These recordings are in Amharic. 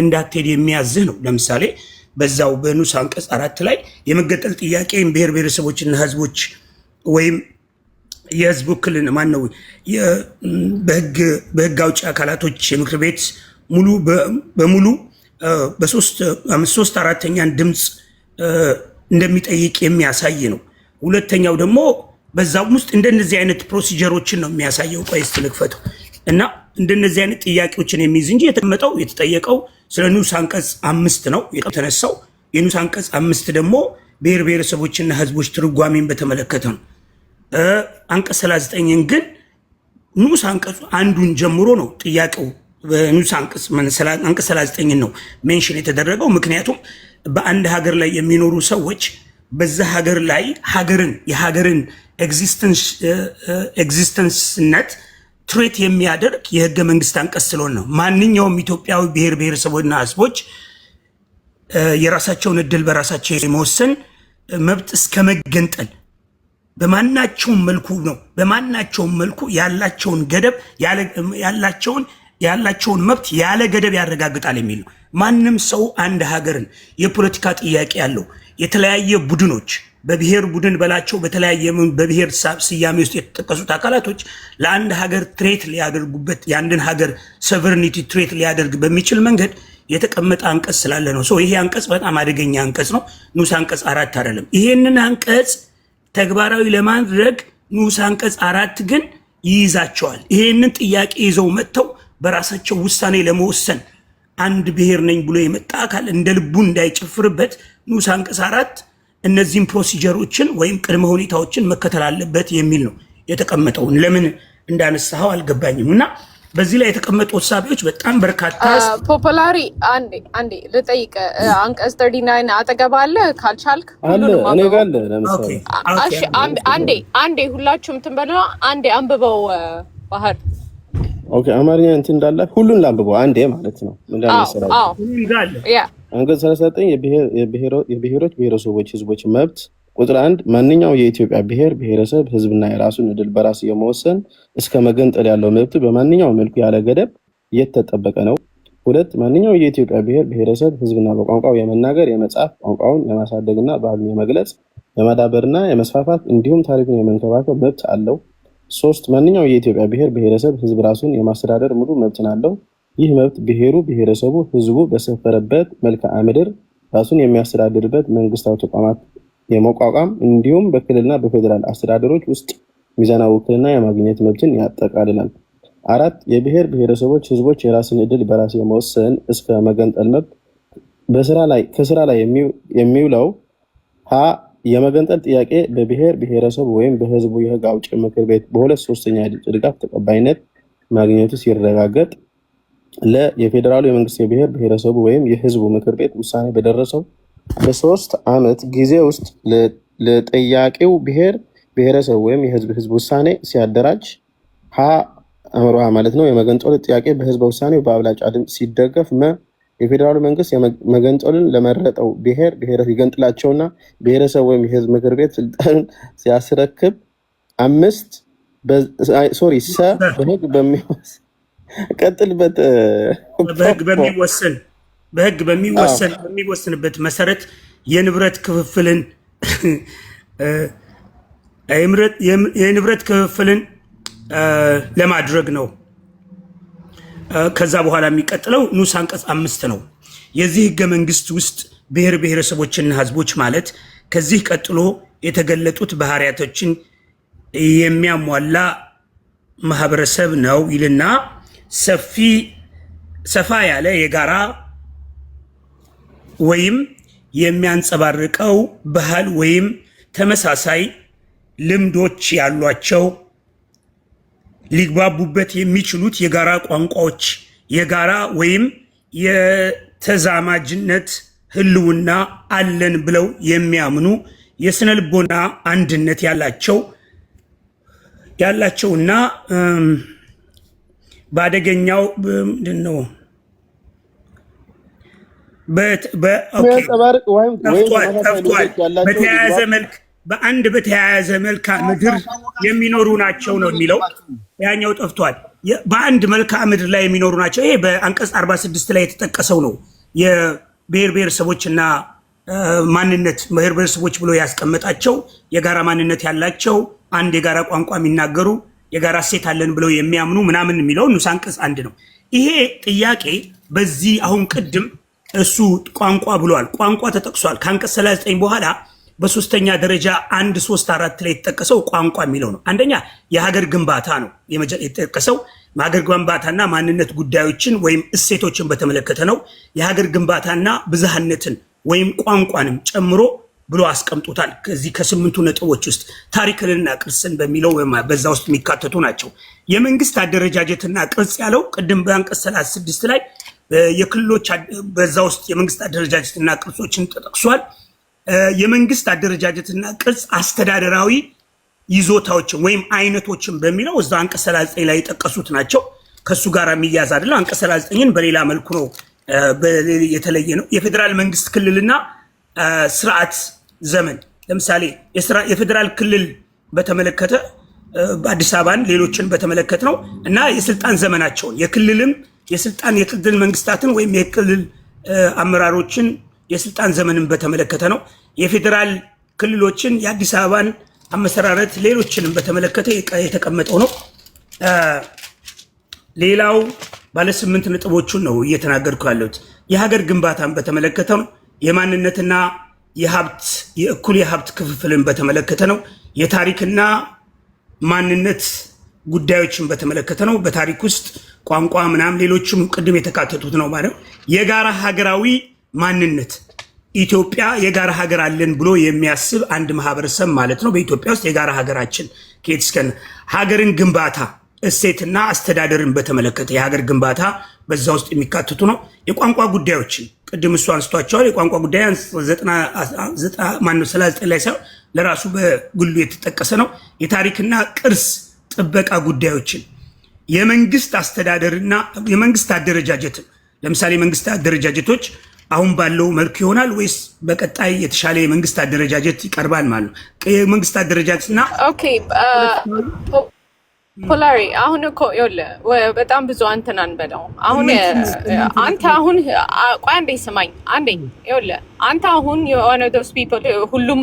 እንዳትሄድ የሚያዝህ ነው። ለምሳሌ በዛው በንዑስ አንቀጽ 4 ላይ የመገንጠል ጥያቄን ብሔር ብሔረሰቦችና ህዝቦች ወይም የህዝብ ውክልና ማነው በህግ አውጪ አካላቶች የምክር ቤት ሙሉ በሙሉ በሶስት አራተኛን ድምፅ እንደሚጠይቅ የሚያሳይ ነው። ሁለተኛው ደግሞ በዛው ውስጥ እንደነዚህ አይነት ፕሮሲጀሮችን ነው የሚያሳየው። ቆይስ ልክፈተው እና እንደነዚህ አይነት ጥያቄዎችን የሚይዝ እንጂ የተጠየቀው ስለ ንዑስ አንቀጽ 5 ነው የተነሳው። የንዑስ አንቀጽ 5 ደግሞ ብሔር ብሔረሰቦችና ህዝቦች ትርጓሜን በተመለከተ ነው። አንቀጽ 39ን ግን ንዑስ አንቀጹ አንዱን ጀምሮ ነው ጥያቄው። በንዑስ አንቀጽ 39 ነው ሜንሽን የተደረገው። ምክንያቱም በአንድ ሀገር ላይ የሚኖሩ ሰዎች በዛ ሀገር ላይ የሀገርን ኤግዚስተንስነት ትሬት የሚያደርግ የህገ መንግስት አንቀጽ ስለሆነ ነው። ማንኛውም ኢትዮጵያዊ ብሔር ብሔረሰቦችና ህዝቦች የራሳቸውን እድል በራሳቸው የመወሰን መብት እስከ መገንጠል በማናቸውም መልኩ ነው በማናቸውም መልኩ ያላቸውን ገደብ ያላቸውን መብት ያለ ገደብ ያረጋግጣል የሚል ነው። ማንም ሰው አንድ ሀገርን የፖለቲካ ጥያቄ ያለው የተለያየ ቡድኖች በብሔር ቡድን በላቸው በተለያየ በብሔር ስያሜ ውስጥ የተጠቀሱት አካላቶች ለአንድ ሀገር ትሬት ሊያደርጉበት የአንድን ሀገር ሶቨሬኒቲ ትሬት ሊያደርግ በሚችል መንገድ የተቀመጠ አንቀጽ ስላለ ነው። ይሄ አንቀጽ በጣም አደገኛ አንቀጽ ነው። ንዑስ አንቀጽ 4 አይደለም። ይሄንን አንቀጽ ተግባራዊ ለማድረግ ንዑስ አንቀጽ 4 ግን ይይዛቸዋል። ይሄንን ጥያቄ ይዘው መጥተው በራሳቸው ውሳኔ ለመወሰን አንድ ብሔር ነኝ ብሎ የመጣ አካል እንደ ልቡ እንዳይጨፍርበት ንዑስ አንቀጽ 4 እነዚህን ፕሮሲጀሮችን ወይም ቅድመ ሁኔታዎችን መከተል አለበት የሚል ነው የተቀመጠው። ለምን እንዳነሳው አልገባኝም። እና በዚህ ላይ የተቀመጡ ሀሳቦች በጣም በርካታ ፖፑላሪ አንዴ ልጠይቅ። አንቀጽ 39 አጠገብ አለ ካልቻልክ ሁሉንም እኔ ጋር አለ። ለምሳሌ እሺ አንዴ ሁላችሁም ትንበላ አንዴ አንብበው ባህር ኦኬ አማርኛ እንትን እንዳለ ሁሉን ላንብበው አንዴ ማለት ነው። እንዳልሰራው አንቀጽ 39 የብሔሮች ብሔረሰቦች ህዝቦች መብት ቁጥር 1 ማንኛው የኢትዮጵያ ብሔር ብሔረሰብ ህዝብና የራሱን እድል በራሱ የመወሰን እስከ መገንጠል ያለው መብት በማንኛውም መልኩ ያለ ገደብ የተጠበቀ ነው። 2 ማንኛው የኢትዮጵያ ብሔር ብሔረሰብ ህዝብና በቋንቋው የመናገር የመጻፍ ቋንቋውን የማሳደግና ባህሉን የመግለጽ የማዳበርና የመስፋፋት እንዲሁም ታሪኩን የመንከባከብ መብት አለው። 3 ማንኛው የኢትዮጵያ ብሔር ብሔረሰብ ህዝብ ራሱን የማስተዳደር ሙሉ መብት አለው። ይህ መብት ብሔሩ ብሔረሰቡ ህዝቡ በሰፈረበት መልክዓ ምድር ራሱን የሚያስተዳድርበት መንግስታዊ ተቋማት የመቋቋም እንዲሁም በክልልና በፌዴራል አስተዳደሮች ውስጥ ሚዛናዊ ውክልና የማግኘት መብትን ያጠቃልላል። 4 የብሔር ብሔረሰቦች ህዝቦች የራስን እድል በራስ የመወሰን እስከ መገንጠል መብት ከስራ ላይ የሚውለው የመገንጠል ጥያቄ በብሔር ብሔረሰቡ ወይም በህዝቡ የህግ አውጪ ምክር ቤት በ2/3 ድምፅ ድጋፍ ተቀባይነት ማግኘቱ ሲረጋገጥ የፌዴራሉ የመንግስት የብሔር ብሔረሰቡ ወይም የህዝቡ ምክር ቤት ውሳኔ በደረሰው በ3 ዓመት ጊዜ ውስጥ ለጠያቂው ብሔር ብሔረሰብ ወይም የህዝብ ውሳኔ ሲያደራጅ አምሮሃ ማለት ነው። የመገንጠል ጥያቄ በህዝብ ውሳኔው በአብላጫ ድምፅ ሲደገፍ የፌዴራሉ መንግስት መገንጠልን ለመረጠው ብሔር ብሔረሰብ ይገንጥላቸውና ብሔረሰብ ወይም የህዝብ ምክር ቤት ስልጣኑን ሲያስረክብ 5 በህግ ቀጥልበት በህግ በሚወሰንበት መሰረት የንብረት ክፍፍልን ለማድረግ ነው። ከዛ በኋላ የሚቀጥለው ንዑስ አንቀጽ 5 ነው። የዚህ ህገ መንግስት ውስጥ ብሔር ብሔረሰቦችና ህዝቦች ማለት ከዚህ ቀጥሎ የተገለጡት ባህሪያቶችን የሚያሟላ ማህበረሰብ ነው ይልና ሰፋ ያለ የጋራ ወይም የሚያንጸባርቀው ባህል ወይም ተመሳሳይ ልምዶች ያሏቸው ሊግባቡበት የሚችሉት የጋራ ቋንቋዎች የጋራ ወይም የተዛማጅነት ህልውና አለን ብለው የሚያምኑ የስነ ልቦና አንድነት ያላቸውና በአደገኛው ምንድነው በተያያዘ መልክዓ ምድር የሚኖሩ ናቸው ነው የሚለው። ያኛው ጠፍቷል። በአንድ መልክዓ ምድር ላይ የሚኖሩ ናቸው። ይሄ በአንቀጽ 46 ላይ የተጠቀሰው ነው። የብሔር ብሔረሰቦችና ማንነት ብሔር ብሔረሰቦች ብሎ ያስቀመጣቸው የጋራ ማንነት ያላቸው አንድ የጋራ ቋንቋ የሚናገሩ የጋራ እሴት አለን ብለው የሚያምኑ ምናምን የሚለው ንዑስ አንቀጽ 1 ነው። ይሄ ጥያቄ በዚህ አሁን ቅድም እሱ ቋንቋ ብሏል። ቋንቋ ተጠቅሷል። ከአንቀጽ 39 በኋላ በሶስተኛ ደረጃ 1 3 4 ላይ የተጠቀሰው ቋንቋ የሚለው ነው። አንደኛ የሀገር ግንባታ ነው የተጠቀሰው። የሀገር ግንባታና ማንነት ጉዳዮችን ወይም እሴቶችን በተመለከተ ነው። የሀገር ግንባታና ብዝሃነትን ወይም ቋንቋንም ጨምሮ ብሎ አስቀምጦታል። ከዚህ ከ8ቱ ነጥቦች ውስጥ ታሪክንና ቅርስን በሚለው በዛ ውስጥ የሚካተቱ ናቸው። የመንግስት አደረጃጀትና ቅርጽ ያለው ቅድም በአንቀጽ 36 ላይ የክልሎች በዛ ውስጥ የመንግስት አደረጃጀትና ቅርጾችን ተጠቅሷል። የመንግስት አደረጃጀትና ቅርጽ አስተዳደራዊ ይዞታዎችን ወይም አይነቶችን በሚለው እዛ አንቀጽ 39 ላይ የጠቀሱት ናቸው። ከሱ ጋር የሚያዝ አይደለም። አንቀጽ 39ን በሌላ መልኩ ነው የተለየ ነው። የፌዴራል መንግስት ክልልና ስርዓት ዘመን ለምሳሌ የፌዴራል ክልል በተመለከተ በአዲስ አበባን ሌሎችን በተመለከተ ነው እና የስልጣን ዘመናቸውን የክልል መንግስታትን ወይም የክልል አመራሮችን የስልጣን ዘመንን በተመለከተ ነው። የፌዴራል ክልሎችን የአዲስ አበባን አመሰራረት ሌሎችንም በተመለከተ የተቀመጠው ነው። ሌላው ባለ 8 ነጥቦቹን ነው እየተናገርኩ ያለሁት። የሀገር ግንባታን በተመለከተ ነው። የማንነትና የእኩል የሀብት ክፍፍልን በተመለከተ ነው። የታሪክና ማንነት ጉዳዮችን በተመለከተ ነው። በታሪክ ውስጥ ቋንቋ ምናምን ሌሎችም ቅድም የተካተቱት ነው ማለት ነው። የጋራ ሀገራዊ ማንነት ኢትዮጵያ የጋራ ሀገር አለን ብሎ የሚያስብ አንድ ማህበረሰብ ማለት ነው። በኢትዮጵያ ውስጥ የጋራ ሀገራችን ከየት እስከ ሀገርን ግንባታ እሴትና አስተዳደርን በተመለከተ የሀገር ግንባታ በዛ ውስጥ የሚካተቱ ነው። የቋንቋ ጉዳዮችን ቅድም እሱ አንስቷቸዋል። የቋንቋ ጉዳይ 39 ላይ ሳይሆን ለራሱ በግሉ የተጠቀሰ ነው። የታሪክና ቅርስ ጥበቃ ጉዳዮችን የመንግስት አስተዳደርና የመንግስት አደረጃጀትን ለምሳሌ የመንግስት አደረጃጀቶች አሁን ባለው መልክ ይሆናል ወይስ በቀጣይ የተሻለ የመንግስት አደረጃጀት ይቀርባል ማለት ነው። የመንግስት አደረጃጀትና ኦኬ ፖላሪ አሁን እኮ ይኸውልህ በጣም ብዙ አንተን አንበለው። አሁን አንተ አሁን ቆይ አንዴ ስማኝ አንዴ። ይኸውልህ አንተ አሁን የሆነ ዶስ ፒፕል ሁሉም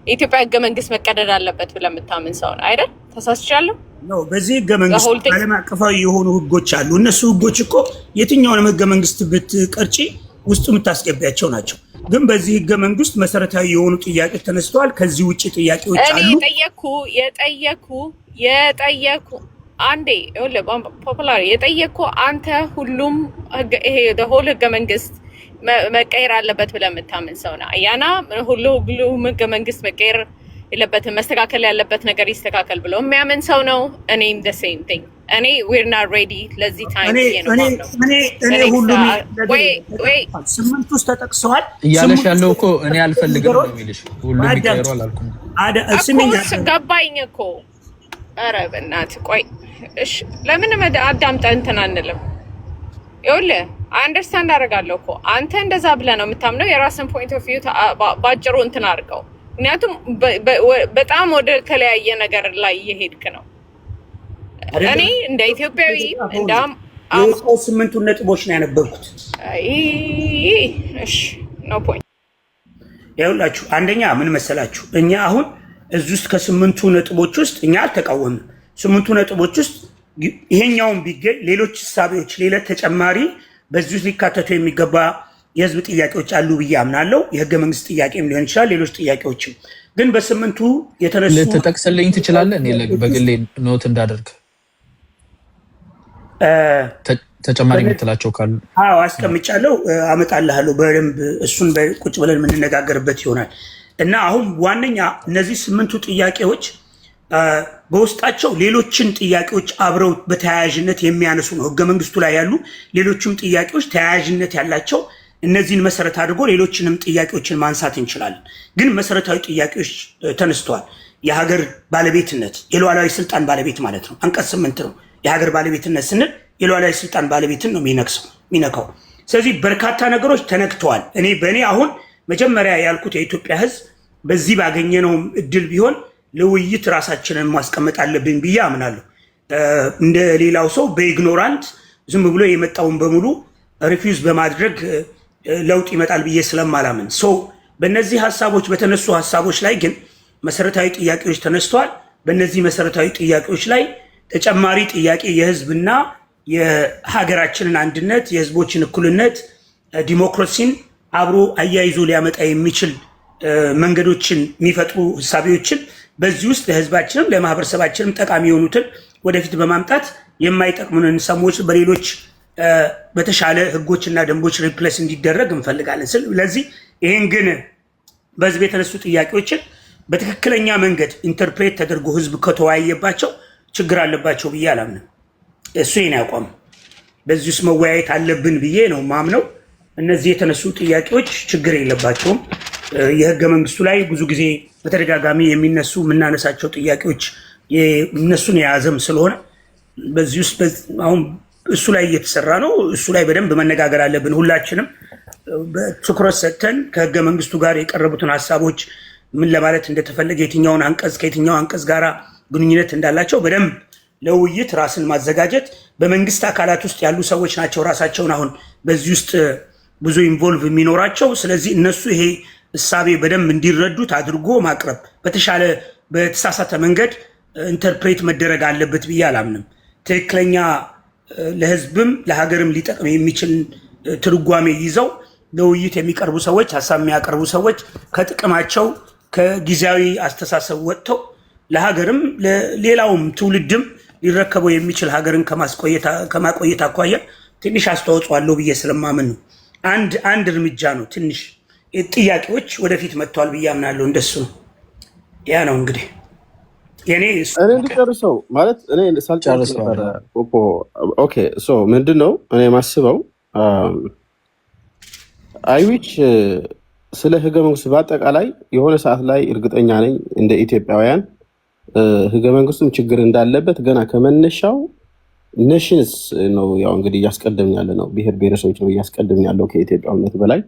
የኢትዮጵያ ህገ መንግስት መቀደድ አለበት ብለህ የምታምን ሰው ነው አይደል? ተሳስቻለሁ? ነው። በዚህ ህገ መንግስት ዓለም አቀፋዊ የሆኑ ህጎች አሉ። እነሱ ህጎች እኮ የትኛውንም ህገ መንግስት ብትቀርጪ ውስጥ የምታስገቢያቸው ናቸው። ግን በዚህ ህገ መንግስት መሰረታዊ የሆኑ ጥያቄዎች ተነስተዋል። ከዚህ ውጭ ጥያቄዎች አሉ። እኔ የጠየኩ አንዴ ይኸውልህ ፖፑላር የጠየኩ አንተ ሁሉም ይሄ ሆል ህገ መንግስት መቀየር አለበት ብለህ የምታምን ሰው ነው። ያና ሁሉም ህገ መንግስት መቀየር የለበትም መስተካከል ያለበት ነገር ይስተካከል ብሎ የሚያምን ሰው ነው። እኔም the same thing እኔ we're not ready ለዚህ ታይም እኔ ሁሉም ስምንት ውስጥ ተጠቅሰዋል እያለሽ ያለው እኮ እኔ አልፈልግም ነው የሚልሽ። ሁሉም ይቀየሩ አላልኩም። ገባኝ እኮ። ኧረ በእናትህ ቆይ እሺ፣ ለምን አዳምጠህ እንትን አንልም? ይኸውልህ አንደርስታንድ አደርጋለሁ እኮ አንተ እንደዛ ብለህ ነው የምታምነው። የራስን ፖይንት ኦፍ ቪው ባጭሩ እንትን አድርገው። ምክንያቱም በጣም ወደ ተለያየ ነገር ላይ እየሄድክ ነው። እኔ እንደ ኢትዮጵያዊ እንዳም 8 ነጥቦች ነው ያነበብኩት። እሺ ኖ ፖይንት። ይኸውላችሁ አንደኛ ምን መሰላችሁ፣ እኛ አሁን እዚህ ውስጥ ከ8 ነጥቦች ውስጥ እኛ አልተቃወምንም። 8 ነጥቦች ውስጥ ይሄኛውን ቢገኝ ሌሎች ሐሳቦች ሌላ ተጨማሪ በዚህ ውስጥ ሊካተቱ የሚገባ የህዝብ ጥያቄዎች አሉ ብዬ አምናለሁ። የህገ መንግስት ጥያቄም ሊሆን ይችላል፣ ሌሎች ጥያቄዎችም። ግን በ8ቱ የተነሱ ልትጠቅስልኝ ትችላለህ? እኔ በግሌ ኖት እንዳደርግ ተጨማሪ የምትላቸው ካሉ አስቀምጫለሁ፣ አመጣልሃለሁ በደንብ። እሱን ቁጭ ብለን የምንነጋገርበት ይሆናል። እና አሁን ዋነኛ እነዚህ 8ቱ ጥያቄዎች በውስጣቸው ሌሎችን ጥያቄዎች አብረው በተያያዥነት የሚያነሱ ነው። ህገ መንግስቱ ላይ ያሉ ሌሎችም ጥያቄዎች ተያያዥነት ያላቸው እነዚህን መሰረት አድርጎ ሌሎችንም ጥያቄዎችን ማንሳት እንችላለን። ግን መሰረታዊ ጥያቄዎች ተነስተዋል። የሀገር ባለቤትነት፣ የሉዓላዊ ስልጣን ባለቤት ማለት ነው። አንቀጽ 8 ነው። የሀገር ባለቤትነት ስንል የሉዓላዊ ስልጣን ባለቤትን ነው የሚነካው። ስለዚህ በርካታ ነገሮች ተነክተዋል። በእኔ አሁን መጀመሪያ ያልኩት የኢትዮጵያ ህዝብ በዚህ ባገኘነው እድል ቢሆን ለውይይት ራሳችንን ማስቀመጥ አለብን ብዬ አምናለሁ። እንደ ሌላው ሰው በኢግኖራንት ዝም ብሎ የመጣውን በሙሉ ሪፊውዝ በማድረግ ለውጥ ይመጣል ብዬ ስለማላምን በእነዚህ ሀሳቦች በተነሱ ሀሳቦች ላይ ግን መሰረታዊ ጥያቄዎች ተነስተዋል። በእነዚህ መሰረታዊ ጥያቄዎች ላይ ተጨማሪ ጥያቄ የህዝብና የሀገራችንን አንድነት፣ የህዝቦችን እኩልነት፣ ዲሞክራሲን አብሮ አያይዞ ሊያመጣ የሚችል መንገዶችን የሚፈጥሩ ሀሳቢዎችን በዚህ ውስጥ ለህዝባችንም ለማህበረሰባችንም ጠቃሚ የሆኑትን ወደፊት በማምጣት የማይጠቅሙንን ሰዎች በሌሎች በተሻለ ህጎችና ደንቦች ሪፕሌስ እንዲደረግ እንፈልጋለን። ስለዚህ ይህን ግን በህዝብ የተነሱ ጥያቄዎችን በትክክለኛ መንገድ ኢንተርፕሬት ተደርጎ ህዝብ ከተወያየባቸው ችግር አለባቸው ብዬ አላምንም። እሱ የኔ አቋም። በዚህ ውስጥ መወያየት አለብን ብዬ ነው ማምነው። እነዚህ የተነሱ ጥያቄዎች ችግር የለባቸውም። የህገ መንግስቱ ላይ ብዙ ጊዜ በተደጋጋሚ የሚነሱ የምናነሳቸው ጥያቄዎች እነሱን የያዘም ስለሆነ በዚህ ውስጥ አሁን እሱ ላይ እየተሰራ ነው። እሱ ላይ በደንብ መነጋገር አለብን። ሁላችንም በትኩረት ሰጥተን ከህገ መንግስቱ ጋር የቀረቡትን ሀሳቦች ምን ለማለት እንደተፈለገ የትኛውን አንቀጽ ከየትኛው አንቀጽ ጋር ግንኙነት እንዳላቸው በደንብ ለውይይት ራስን ማዘጋጀት። በመንግስት አካላት ውስጥ ያሉ ሰዎች ናቸው ራሳቸውን አሁን በዚህ ውስጥ ብዙ ኢንቮልቭ የሚኖራቸው። ስለዚህ እነሱ ይሄ እሳቤ በደንብ እንዲረዱት አድርጎ ማቅረብ በተሻለ በተሳሳተ መንገድ ኢንተርፕሬት መደረግ አለበት ብዬ አላምንም። ትክክለኛ ለህዝብም ለሀገርም ሊጠቅም የሚችል ትርጓሜ ይዘው ለውይይት የሚቀርቡ ሰዎች፣ ሀሳብ የሚያቀርቡ ሰዎች ከጥቅማቸው ከጊዜያዊ አስተሳሰብ ወጥተው ለሀገርም ለሌላውም ትውልድም ሊረከበው የሚችል ሀገርን ከማቆየት አኳያ ትንሽ አስተዋጽኦ አለው ብዬ ስለማምን ነው። አንድ እርምጃ ነው። ትንሽ ጥያቄዎች ወደፊት መጥተዋል ብዬ አምናለሁ። እንደሱ ነው። ያ ነው እንግዲህ እኔ እንዲጨርሰው ማለት እኔ ሳልጨርስ ኦኬ ምንድን ነው እኔ የማስበው አይዊች ስለ ህገ መንግስቱ በአጠቃላይ የሆነ ሰዓት ላይ እርግጠኛ ነኝ እንደ ኢትዮጵያውያን ህገ መንግስቱም ችግር እንዳለበት ገና ከመነሻው ኔሽንስ ነው ያው እንግዲህ እያስቀደምን ያለ ነው፣ ብሔር ብሔረሰቦች ነው እያስቀደምን ያለው ከኢትዮጵያዊነት በላይ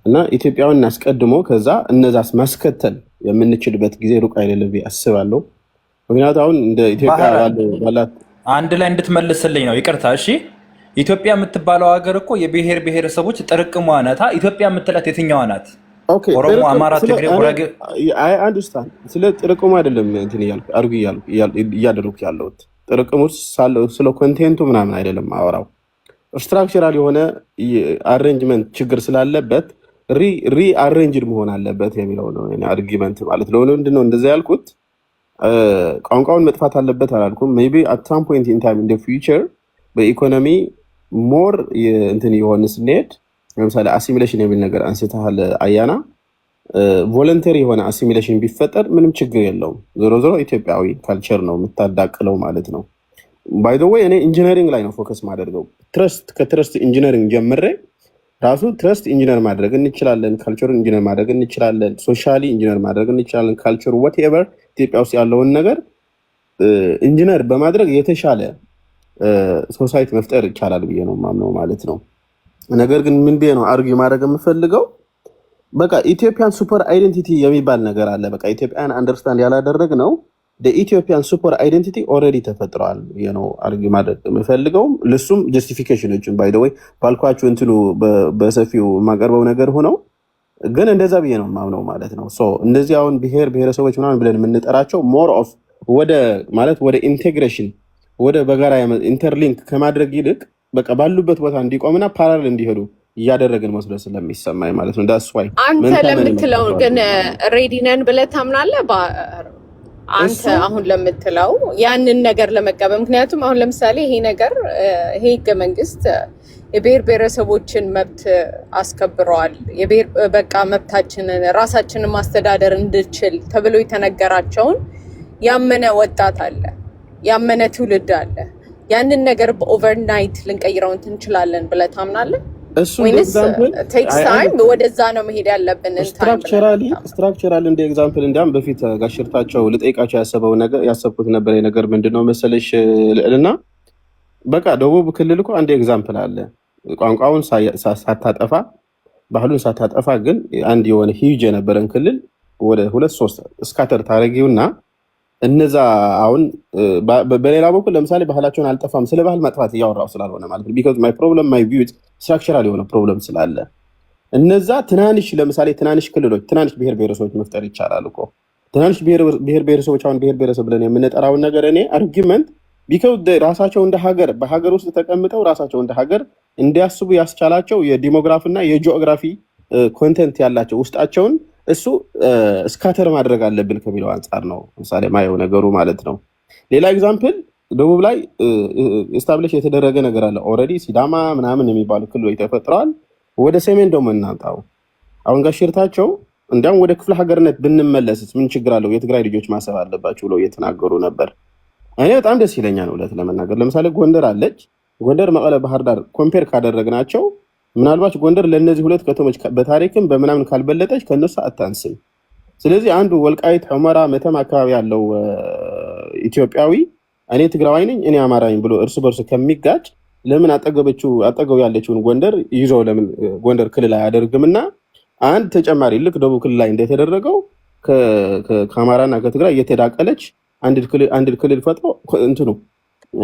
እና ኢትዮጵያውን አስቀድሞ ከዛ እነዛስ ማስከተል የምንችልበት ጊዜ ሩቅ አይደለም ብዬ አስባለሁ። ምክንያቱም አሁን እንደ ኢትዮጵያ ባላት አንድ ላይ እንድትመልስልኝ ነው። ይቅርታ እሺ። ኢትዮጵያ የምትባለው ሀገር እኮ የብሔር ብሔረሰቦች ጥርቅሟ ናት። ኢትዮጵያ የምትላት የትኛዋ ናት? ኦሮሞ፣ አማራ፣ ትግሬ፣ ጉራጌ አይ አንደርስታንድ። ስለ ጥርቅሙ አይደለም እንትን እያደረኩ ያለሁት ጥርቅሙ ስለ ኮንቴንቱ ምናምን አይደለም አወራው። ስትራክቸራል የሆነ አሬንጅመንት ችግር ስላለበት ሪ አሬንጅድ መሆን አለበት የሚለው ነው አርጊመንት ማለት ነው። ምንድነው እንደዛ ያልኩት? ቋንቋውን መጥፋት አለበት አላልኩም። ሜይ ቢ አት ሳም ፖይንት ኢን ታይም ኢን ዘ ፊውቸር በኢኮኖሚ ሞር እንትን የሆነ ስንሄድ ለምሳሌ አሲሚሌሽን የሚል ነገር አንስተሃል አያና። ቮለንተሪ የሆነ አሲሚሌሽን ቢፈጠር ምንም ችግር የለውም። ዞሮ ዞሮ ኢትዮጵያዊ ካልቸር ነው የምታዳቅለው ማለት ነው። ባይ ዘ ዌይ እኔ ኢንጂነሪንግ ላይ ነው ፎከስ ማደርገው። ከትረስት ኢንጂነሪንግ ጀምሬ ራሱ ትረስት ኢንጂነር ማድረግ እንችላለን፣ ካልቸር ኢንጂነር ማድረግ እንችላለን፣ ሶሻሊ ኢንጂነር ማድረግ እንችላለን። ካልቸር ዋትኤቨር ኢትዮጵያ ውስጥ ያለውን ነገር ኢንጂነር በማድረግ የተሻለ ሶሳይቲ መፍጠር ይቻላል ብዬ ነው ማምነው ማለት ነው። ነገር ግን ምን ብዬ ነው አርጊ ማድረግ የምፈልገው በቃ ኢትዮጵያን ሱፐር አይደንቲቲ የሚባል ነገር አለ። በቃ ኢትዮጵያን አንደርስታንድ ያላደረግ ነው ኢትዮጵያን ሱፐር አይደንቲቲ ኦልሬዲ ተፈጥሯል ነው አርጊ ማድረግ የምፈልገውም። ለሱም ጀስቲፊኬሽኖችን ባይ ዘ ወይ ባልኳችሁ እንትኑ በሰፊው የማቀርበው ነገር ሆነው ግን እንደዛ ብዬ ነው ማምነው ማለት ነው። እንደዚህ አሁን ብሔር ብሔረሰቦች ምናምን ብለን የምንጠራቸው ሞር ኦፍ ወደ ማለት ወደ ኢንቴግሬሽን ወደ በጋራ ኢንተርሊንክ ከማድረግ ይልቅ በቃ ባሉበት ቦታ እንዲቆምና ፓራሌል እንዲሄዱ እያደረግን መስሎ ስለሚሰማኝ ማለት ነው። ዳስ ዋይ አንተ ለምትለው ግን ሬዲ ነን ብለህ ታምናለህ? አንተ አሁን ለምትለው ያንን ነገር ለመቀበል ምክንያቱም አሁን ለምሳሌ ይሄ ነገር ይሄ ህገ መንግስት የብሔር ብሔረሰቦችን መብት አስከብረዋል። የብሔር በቃ መብታችንን ራሳችንን ማስተዳደር እንድችል ተብሎ የተነገራቸውን ያመነ ወጣት አለ፣ ያመነ ትውልድ አለ። ያንን ነገር በኦቨርናይት ልንቀይረው እንችላለን ብለህ ታምናለህ? ወይስ ቴክስ ታይም ወደዛ ነው መሄድ ያለብን? ስትራክቸራሊ እንደ ኤግዛምፕል እንዲያም በፊት ጋሽርታቸው ልጠይቃቸው ያሰብኩት ነበር ነገር ምንድነው መሰለሽ ልዕልና በቃ ደቡብ ክልል እኮ አንድ ኤግዛምፕል አለ። ቋንቋውን ሳታጠፋ ባህሉን ሳታጠፋ ግን አንድ የሆነ ሂጅ የነበረን ክልል ወደ 2-3 ስካተር ታረጊውና እነዛ አሁን በሌላ በኩል ለምሳሌ ባህላቸውን አልጠፋም ስለ ባህል ማጥፋት እያወራው ስላልሆነ ማለት ነው because my problem my view structural የሆነ ፕሮብለም ስላለ እነዛ ትናንሽ ለምሳሌ ትናንሽ ክልሎች ትናንሽ ብሔር ብሔረሰቦች መፍጠር ይቻላል እኮ ትናንሽ ብሔር ብሔረሰቦች አሁን ብሔር ብሔረሰብ ብለን የምንጠራውን ነገር እኔ አርጊመንት because ራሳቸው እንደ ሀገር በሀገር ውስጥ ተቀምጠው ራሳቸው እንደ ሀገር እንዲያስቡ ያስቻላቸው የዲሞግራፊ እና የጂኦግራፊ ኮንቴንት ያላቸው ውስጣቸውን እሱ ስካተር ማድረግ አለብን ከሚለው አንፃር ነው ለምሳሌ ማየው ነገሩ ማለት ነው። ሌላ ኤግዛምፕል ደቡብ ላይ ኤስታብሊሽ የተደረገ ነገር አለ ኦልሬዲ ሲዳማ ምናምን የሚባሉ ክልሎች ተፈጥረዋል። ወደ ሰሜን ደግሞ እናምጣው አሁን ጋሽርታቸው እንዲያውም ወደ ክፍለ ሀገርነት ብንመለስስ ምን ችግር አለው የትግራይ ልጆች ማሰብ አለባቸው ብለው እየተናገሩ ነበር። እኔ በጣም ደስ ይለኛል እውነት ለመናገር ለምሳሌ ጎንደር አለች ጎንደር መቀለ ባህር ዳር ኮምፔር ካደረግናቸው ምናልባት ጎንደር ለነዚህ ሁለት ከተሞች በታሪክም በምናምን ካልበለጠች ከነሱ አታንስም። ስለዚህ አንዱ ወልቃይት ሁመራ መተማ አካባቢ ያለው ኢትዮጵያዊ እኔ ትግራዋይ ነኝ እኔ አማራ ነኝ ብሎ እርስ በርሱ ከሚጋጭ ለምን አጠገቡ ያለችውን ጎንደር ይዞ ለምን ጎንደር ክልል አያደርግምና አንድ ተጨማሪ ልክ ደቡብ ክልል ላይ እንደተደረገው ከአማራና ከትግራይ እየተዳቀለች አንድ ክልል ፈጥሮ እንትኑ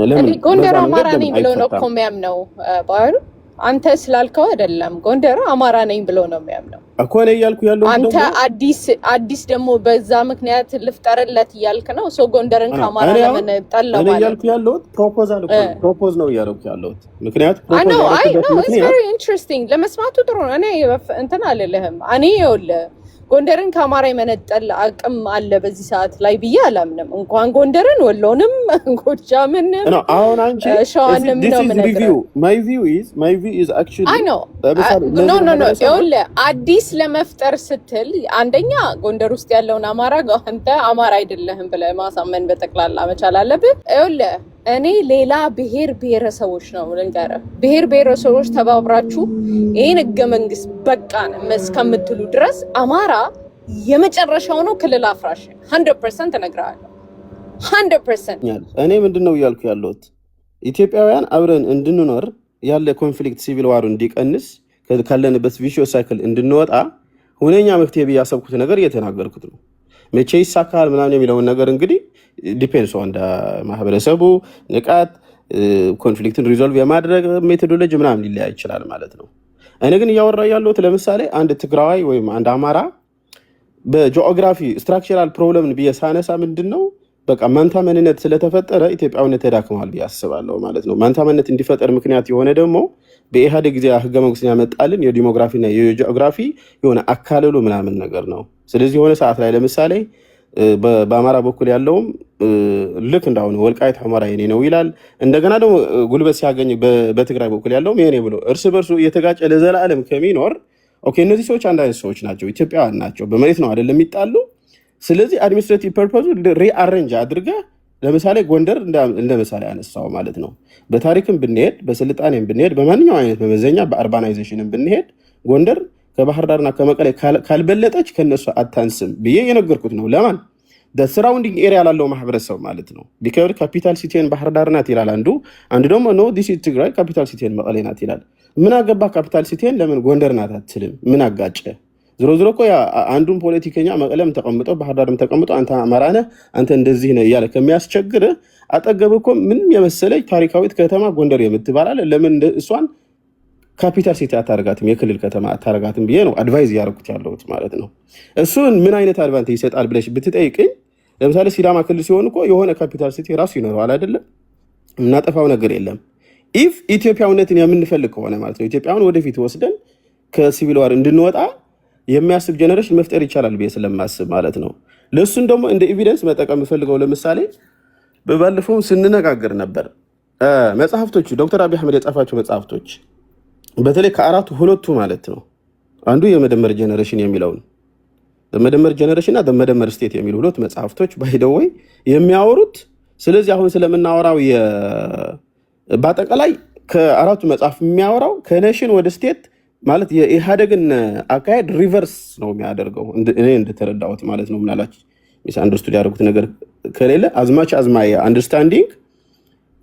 ለምን ጎንደር አማራ ነኝ ብሎ ነው እኮ የሚያምነው ባይሩ አንተ ስላልከው አይደለም ጎንደር አማራ ነኝ ብሎ ነው የሚያምነው እኮ ነው እያልኩ ያለው አንተ አዲስ ደግሞ በዛ ምክንያት ልፍጠርለት እያልክ ነው ሶ ጎንደርን ከአማራ ለምን ጠላው ማለት ነው እያልኩ ያለው ፕሮፖዝ ነው እያልኩ ያለው ምክንያት ፕሮፖዝ ነው አይ ኖ ኢትስ ቬሪ ኢንትረስቲንግ ለመስማቱ ጥሩ ነው እኔ እንትን አልልህም እኔ ይኸውልህ ጎንደርን ከአማራ የመነጠል አቅም አለ በዚህ ሰዓት ላይ ብዬ አላምንም እንኳን ጎንደርን ወሎንም ጎጃምን አሁን አንቺ ሸዋንም ነው ምንድነው my view is actually I know no ይኸውልህ አዲስ ለመፍጠር ስትል አንደኛ ጎንደር ውስጥ ያለውን አማራ አንተ አማራ አይደለህም ብለህ ማሳመን በጠቅላላ መቻል አለብህ ይኸውልህ እኔ ሌላ ብሔር ብሔረሰቦች ነው ልንገርህ ብሔር ብሔረሰቦች ተባብራችሁ ይሄን ህገ መንግስት በቃን እስከምትሉ ድረስ አማራ የመጨረሻው ነው ክልል አፍራሽ 100% እነግርሃለሁ 100% እኔ ምንድነው እያልኩ ያለሁት ኢትዮጵያውያን አብረን እንድንኖር ያለ ኮንፍሊክት ሲቪል ዋሩ እንዲቀንስ ካለንበት ቪሺየስ ሳይክል እንድንወጣ ሁነኛ መፍትሄ ብያሰብኩት ነገር እየተናገርኩት ነው መቼ ይሳካል ምናምን የሚለውን ነገር እንግዲህ ዲፔንድስ ኦን ማህበረሰቡ ንቃት ኮንፍሊክትን ሪዞልቭ የማድረግ ሜቶዶሎጂ ምናምን ሊለያይ ይችላል ማለት ነው። እኔ ግን እያወራ ያለሁት ለምሳሌ አንድ ትግራዋይ ወይም አንድ አማራ በጂኦግራፊ ስትራክቸራል ፕሮብለም ቢያሳነሳ ምንድነው በቃ ማንታ ማንነት ስለተፈጠረ ኢትዮጵያዊነት ተዳክሟል ቢያስባለው ማለት ነው። ማንታ ማንነት እንዲፈጠር ምክንያት የሆነ ደግሞ በኢህአዴግ ጊዜ ህገ መንግስት ያመጣልን የዲሞግራፊና የጂኦግራፊ የሆነ አካለሉ ምናምን ነገር ነው። ስለዚህ የሆነ ሰዓት ላይ ለምሳሌ በአማራ በኩል ያለውም ልክ እንዳሁን ወልቃይት ሁመራ የኔ ነው ይላል። እንደገና ደግሞ ጉልበት ሲያገኝ በትግራይ በኩል ያለውም የኔ ብሎ እርስ በርሱ እየተጋጨ ለዘላለም ከሚኖር ኦኬ እነዚህ ሰዎች አንድ አይነት ሰዎች ናቸው ኢትዮጵያውያን ናቸው በመሬት ነው አይደለም የሚጣሉ ስለዚህ አድሚኒስትሬቲቭ ፐርፖዝ ሪአሬንጅ አድርገ ለምሳሌ ጎንደር እንደ ምሳሌ አነሳው ማለት ነው። በታሪክም ብንሄድ በስልጣኔም ብንሄድ በማንኛውም አይነት መመዘኛ በአርባናይዜሽንም ብንሄድ ጎንደር ከባህር ዳርና ከመቀሌ ካልበለጠች ከነሱ አታንስም ብዬ የነገርኩት ነው። ለማን በሰራውንዲንግ ኤሪያ ላለው ማህበረሰብ ማለት ነው። ቢከር ካፒታል ሲቲን ባህር ዳር ናት ይላል አንዱ ደግሞ ኖ ዲስ ኢዝ ትግራይ ካፒታል ሲቲን መቀሌ ናት ይላል። ምን አገባ ካፒታል ሲቲን ለምን ጎንደር ናት አትልም? ምን አጋጨ? ዝሮ እኮ አንዱን ፖለቲከኛ መቀለም ተቀምጦ ባህር ዳርም ተቀምጦ አንተ አማራ ነህ አንተ እንደዚህ ነህ እያለ ከሚያስቸግር አጠገብ እኮ ምንም የመሰለች ታሪካዊት ከተማ ጎንደር የምትባላል ለምን እሷን ካፒታል ሲቲ አታረጋትም የክልል ከተማ አታረጋትም ብዬ ነው አድቫይዝ ያደረኩት ያለሁት ማለት ነው። እሱን ምን አይነት አድቫንቴጅ ይሰጣል ብለሽ ብትጠይቅኝ ለምሳሌ ሲዳማ ክልል ሲሆን እኮ የሆነ ካፒታል ሲቲ ራሱ ይኖረዋል አይደለም እናጠፋው ነገር የለም። ኢፍ ኢትዮጵያዊነትን የምንፈልግ ከሆነ ማለት ነው ኢትዮጵያውን ወደፊት ወስደን ከሲቪል ዋር እንድንወጣ የሚያስብ ጀነሬሽን መፍጠር ይቻላል ብዬ ስለማስብ ማለት ነው። ለሱን ደግሞ እንደ ኤቪደንስ መጠቀም ፈልገው ለምሳሌ በባለፈው ስንነጋገር ነበር መጽሐፍቶቹ ዶክተር አብይ አህመድ የጻፋቸው መጽሐፍቶች በተለይ ከአራቱ ሁለቱ ማለት ነው አንዱ የመደመር ጀነሬሽን የሚለውን የመደመር ጀነሬሽን እና የመደመር ስቴት የሚሉ ሁለት መጽሐፍቶች ባይደወይ የሚያወሩት ስለዚህ አሁን ስለምናወራው በአጠቃላይ ከአራቱ መጽሐፍ የሚያወራው ከኔሽን ወደ ስቴት ማለት የኢህአዴግን አካሄድ ሪቨርስ ነው የሚያደርገው እኔ እንደተረዳሁት ማለት ነው። ምናላች ሚስ አንደርስቱድ ያደርጉት ነገር ከሌለ አዝማች አዝማይ አንደርስታንዲንግ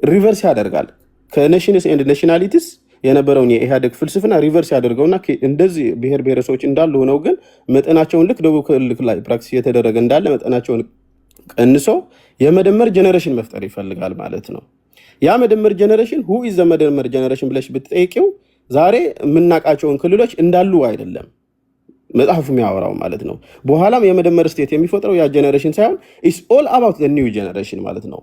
ሪቨርስ ያደርጋል ከኔሽንስ ኤንድ ናሽናሊቲስ የነበረውን የኢህአዴግ ፍልስፍና ሪቨርስ ያደርገውና እንደዚህ ብሔር ብሔረሰቦች እንዳሉ ሆነው ግን መጠናቸውን ልክ ደቡብ ክልል ላይ ፕራክቲስ እየተደረገ እንዳለ መጠናቸውን ቀንሶ የመደመር ጀነሬሽን መፍጠር ይፈልጋል ማለት ነው። ያ መደመር ጀነሬሽን who is the መደመር ጀነሬሽን ብለሽ ብትጠይቂው ዛሬ የምናውቃቸውን ክልሎች እንዳሉ አይደለም መጽሐፉ የሚያወራው ማለት ነው። በኋላም የመደመር ስቴት የሚፈጥረው ያ ጀነሬሽን ሳይሆን it's all about the new generation ማለት ነው።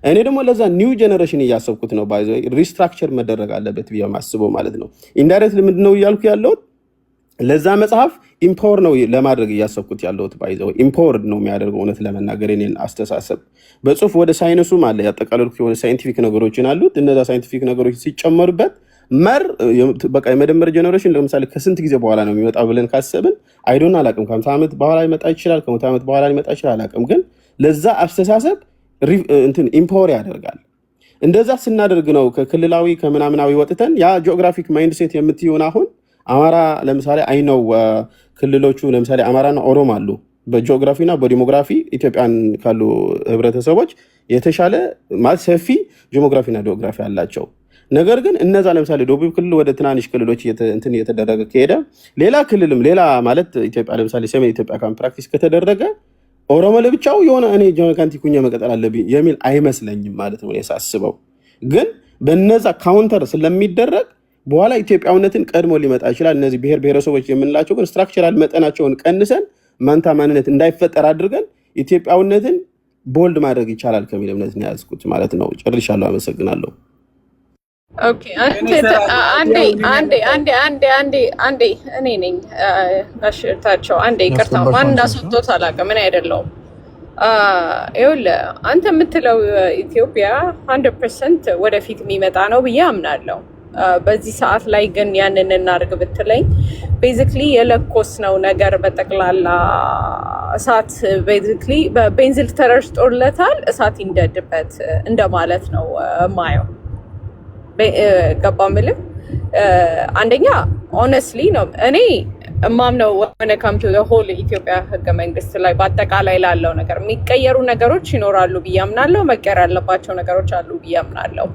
እኔ ደግሞ ለዛ ኒው ጀነሬሽን እያሰብኩት ነው ባይዘ ሪስትራክቸር መደረግ አለበት ብዬ ማስበው ማለት ነው። ኢንዳይሬክት ምንድነው እያልኩ ያለሁት ለዛ መጽሐፍ ኢምፓወር ነው ለማድረግ እያሰብኩት ያለሁት ባይዘው ኢምፓወር ነው የሚያደርገው እውነት ለመናገር እኔን አስተሳሰብ በጽሁፍ ወደ ሳይንሱም አለ ያጠቃለልኩት የሆነ ሳይንቲፊክ ነገሮችን አሉት እነዛ ሳይንቲፊክ ነገሮች ሲጨመሩበት መር በቃ የመደመር ጀነሬሽን ለምሳሌ ከስንት ጊዜ በኋላ ነው የሚመጣው ብለን ካሰብን አይዶን አላቅም ከ50 ዓመት በኋላ ይመጣ ይችላል ከ100 ዓመት በኋላ ይመጣ ይችላል አላቅም ግን ለዛ አስተሳሰብ እንትን ኢምፓወር ያደርጋል እንደዛ ስናደርግ ነው ከክልላዊ ከምናምናዊ ወጥተን ያ ጂኦግራፊክ ማይንድሴት የምትይውን አሁን አማራ ለምሳሌ አይነው ክልሎቹ ለምሳሌ አማራና ኦሮሞ አሉ በጂኦግራፊና በዲሞግራፊ ኢትዮጵያን ካሉ ህብረተሰቦች የተሻለ ማለት ሰፊ ጂኦግራፊና ጂኦግራፊ አላቸው ነገር ግን እነዛ ለምሳሌ ደቡብ ክልል ወደ ትናንሽ ክልሎች እንትን እየተደረገ ከሄደ ሌላ ክልልም ሌላ ማለት ኢትዮጵያ ለምሳሌ ሰሜን ኢትዮጵያ ካም ፕራክቲስ ከተደረገ ኦሮሞ ለብቻው የሆነ እኔ ጆካንቲ ኩኛ መቀጠል አለብኝ የሚል አይመስለኝም ማለት ነው የሳስበው ግን በነዛ ካውንተር ስለሚደረግ በኋላ ኢትዮጵያውነትን ቀድሞ ሊመጣ ይችላል እነዚህ ብሔር ብሔረሰቦች የምንላቸው ግን ስትራክቸራል መጠናቸውን ቀንሰን ማንታ ማንነት እንዳይፈጠር አድርገን ኢትዮጵያውነትን ቦልድ ማድረግ ይቻላል ከሚል እምነት ነው ያዝኩት ማለት ነው ጨርሻለሁ አመሰግናለሁ ኦኬ አንዴ እኔ ነኝ አሽርታቸው አንዴ ይቅርታ ማን እንዳስወጣው አላውቅም ምን አይደለም ይኸውልህ አንተ የምትለው ኢትዮጵያ 100% ወደፊት የሚመጣ ነው ብዬ አምናለሁ በዚህ ሰዓት ላይ ግን ያንን እናርግ ብትለኝ ቤዚክሊ የለኮስነው ነገር በጠቅላላ እሳት ቤዚክሊ በቤንዚል ተረጭቶለታል እሳት ይንደድበት እንደማለት ነው ማየው ገባ ምልም አንደኛ ኦነስትሊ ነው እኔ እማምነው when it comes to the whole ኢትዮጵያ ህገ መንግስት ላይ በአጠቃላይ ላለው ነገር የሚቀየሩ ነገሮች ይኖራሉ ብዬ አምናለሁ መቀየር ያለባቸው ነገሮች አሉ ብዬ አምናለሁ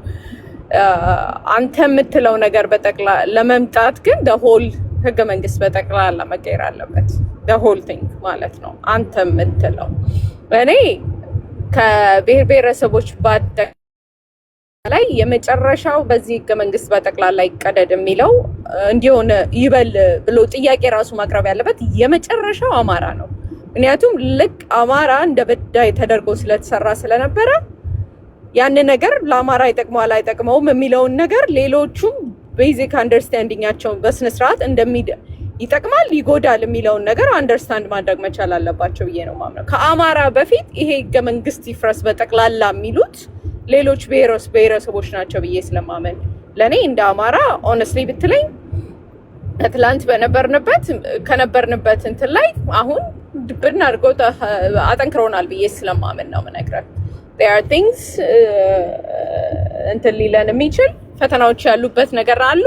አንተ የምትለው ነገር በጠቅላላ ለመምጣት ግን the whole ህገ መንግስት በጠቅላላ መቀየር አለበት the whole thing ማለት ነው አንተ የምትለው እኔ ከብሔር ብሔረሰቦች ላይ የመጨረሻው በዚህ ህገ መንግስት በጠቅላላ ይቀደድ የሚለው እንዲሆነ ይበል ብሎ ጥያቄ ራሱ ማቅረብ ያለበት የመጨረሻው አማራ ነው ምክንያቱም ልክ አማራ እንደ በዳይ ተደርጎ ስለተሰራ ስለነበረ ያን ነገር ለአማራ ይጠቅማል አይጠቅመውም የሚለውን ነገር ሌሎቹም ቤዚክ አንደርስታንዲንጋቸው በስነ ስርዓት ይጠቅማል ይጎዳል የሚለውን ነገር አንደርስታንድ ማድረግ መቻል አለባቸው ብዬ ነው ማምነው ከአማራ በፊት ይሄ ህገ መንግስት ይፍረስ በጠቅላላ የሚሉት ሌሎች ብሔረሰቦች ናቸው ብዬ ስለማመን ለኔ እንደ አማራ ኦነስትሊ ብትለኝ አትላንት ከነበርንበት እንትን ላይ አሁን ድብና አድርገው አጠንክረውናል ብዬ ስለማመን ነው የምነግርህ there are things እንትን ሊለን የሚችል ፈተናዎች ያሉበት ነገር አሉ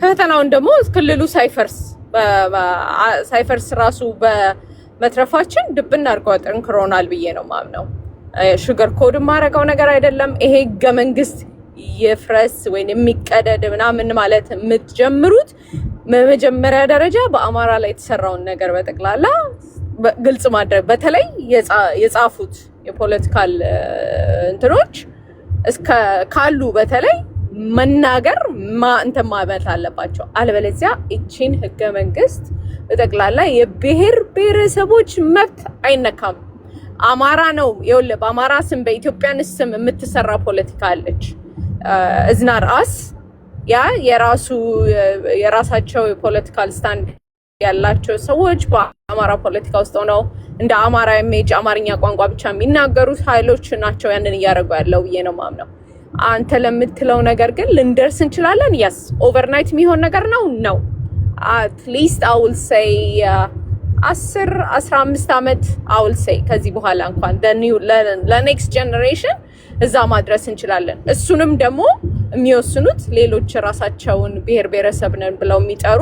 ፈተናውን ደግሞ ክልሉ ሳይፈርስ ራሱ በመትረፋችን ድብና አድርገው አጠንክረውናል ብዬ ነው ማምነው ሹገር ኮድ ማረጋው ነገር አይደለም ይሄ ህገ መንግስት ይፍረስ ወይ የሚቀደድ ምናምን ማለት የምትጀምሩት በመጀመሪያ ደረጃ በአማራ ላይ የተሰራውን ነገር በጠቅላላ ግልጽ ማድረግ በተለይ የጻፉት የፖለቲካል እንትኖች እስከ ካሉ በተለይ መናገር እንትን ማለት አለባቸው አለበለዚያ እቺን ህገ መንግስት በጠቅላላ የብሔር ብሔረሰቦች መብት አይነካም አማራ ነው ይኸውልህ በአማራ ስም በኢትዮጵያን ስም የምትሰራ ፖለቲካ አለች እዝናር አስ ያ የራሳቸው የፖለቲካል ስታንድ ያላቸው ሰዎች በአማራ ፖለቲካ ውስጥ ሆነው እንደ አማራ ኢሜጅ አማርኛ ቋንቋ ብቻ የሚናገሩት ኃይሎች ናቸው ያንን እያደረጉ ያለው ብዬ ነው ማምነው አንተ ለምትለው ነገር ግን ልንደርስ እንችላለን yes ኦቨርናይት የሚሆን ነገር ነው at least I will say 10-15 ዓመት I will say ከዚህ በኋላ እንኳን ለኔክስት ጀነሬሽን እዛ ማድረስ እንችላለን እሱንም ደግሞ የሚወስኑት ሌሎች ራሳቸውን ብሔር ብሔረሰብ ነን ብለው የሚጠሩ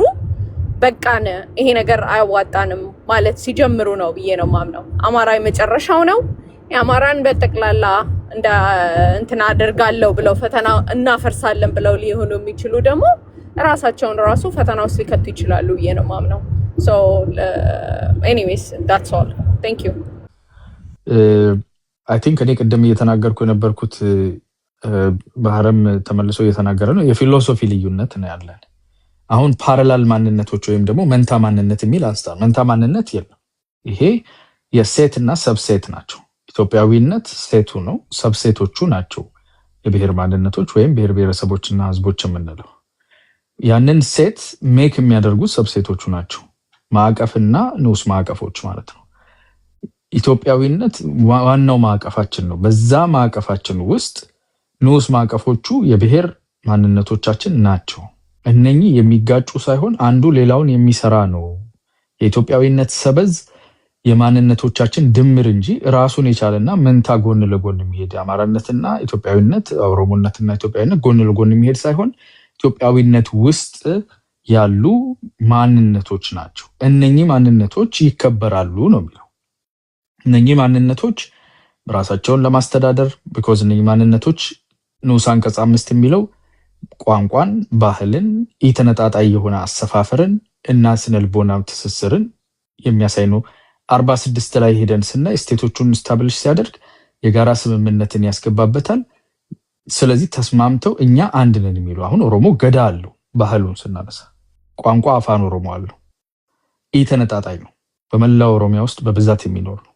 በቃን ይሄ ነገር አያዋጣንም ማለት ሲጀምሩ ነው ብዬ ነው ማምነው አማራ የመጨረሻው ነው የአማራን በጠቅላላ እንትን አደርጋለሁ ብለው ፈተና እናፈርሳለን ብለው ሊሆኑ የሚችሉ ደግሞ ራሳቸውን ራሱ ፈተና ውስጥ ሊከቱ ይችላሉ ብዬ ነው ማምነው so anyways that's all thank you አይ ቲንክ እኔ ቅድም እየተናገርኩ የነበርኩት ባህረም ተመልሶ እየተናገረ ነው። የፊሎሶፊ ልዩነት ነው ያለን። አሁን ፓራላል ማንነቶች ወይም ደግሞ መንታ ማንነት የሚል አንስታ መንታ ማንነት የለም። ይሄ የሴት እና ሰብሴት ናቸው። ኢትዮጵያዊነት ሴቱ ነው፣ ሰብሴቶቹ ናቸው የብሔር ማንነቶች ወይም ብሔር ብሔረሰቦችና ህዝቦች የምንለው። ያንን ሴት ሜክ የሚያደርጉት ሰብሴቶቹ ናቸው፣ ማዕቀፍና ንዑስ ማዕቀፎች ማለት ነው። ኢትዮጵያዊነት ዋናው ማዕቀፋችን ነው። በዛ ማዕቀፋችን ውስጥ ንዑስ ማዕቀፎቹ የብሔር ማንነቶቻችን ናቸው። እነኚህ የሚጋጩ ሳይሆን አንዱ ሌላውን የሚሰራ ነው። የኢትዮጵያዊነት ሰበዝ የማንነቶቻችን ድምር እንጂ ራሱን የቻለና መንታ ጎን ለጎን የሚሄድ አማራነትና ኢትዮጵያዊነት፣ ኦሮሞነትና ኢትዮጵያዊነት ጎን ለጎን የሚሄድ ሳይሆን ኢትዮጵያዊነት ውስጥ ያሉ ማንነቶች ናቸው። እነኚህ ማንነቶች ይከበራሉ ነው የሚለው። እነኚህ ማንነቶች ራሳቸውን ለማስተዳደር ቢኮዝ እነኚህ ማንነቶች ንዑስ አንቀጽ 5 የሚለው ቋንቋን፣ ባህልን፣ ኢተነጣጣይ የሆነ አሰፋፈርን እና ስነልቦና ትስስርን የሚያሳይ ነው። 46 ላይ ሄደን ስናይ ስቴቶቹን ስታብሊሽ ሲያደርግ የጋራ ስምምነትን ያስገባበታል። ስለዚህ ተስማምተው እኛ አንድ ነን የሚሉ አሁን ኦሮሞ ገዳ አለው። ባህሉን ስናነሳ ቋንቋ አፋን ኦሮሞ አለው። ኢተነጣጣይ ነው። በመላው ኦሮሚያ ውስጥ በብዛት የሚኖር ነው።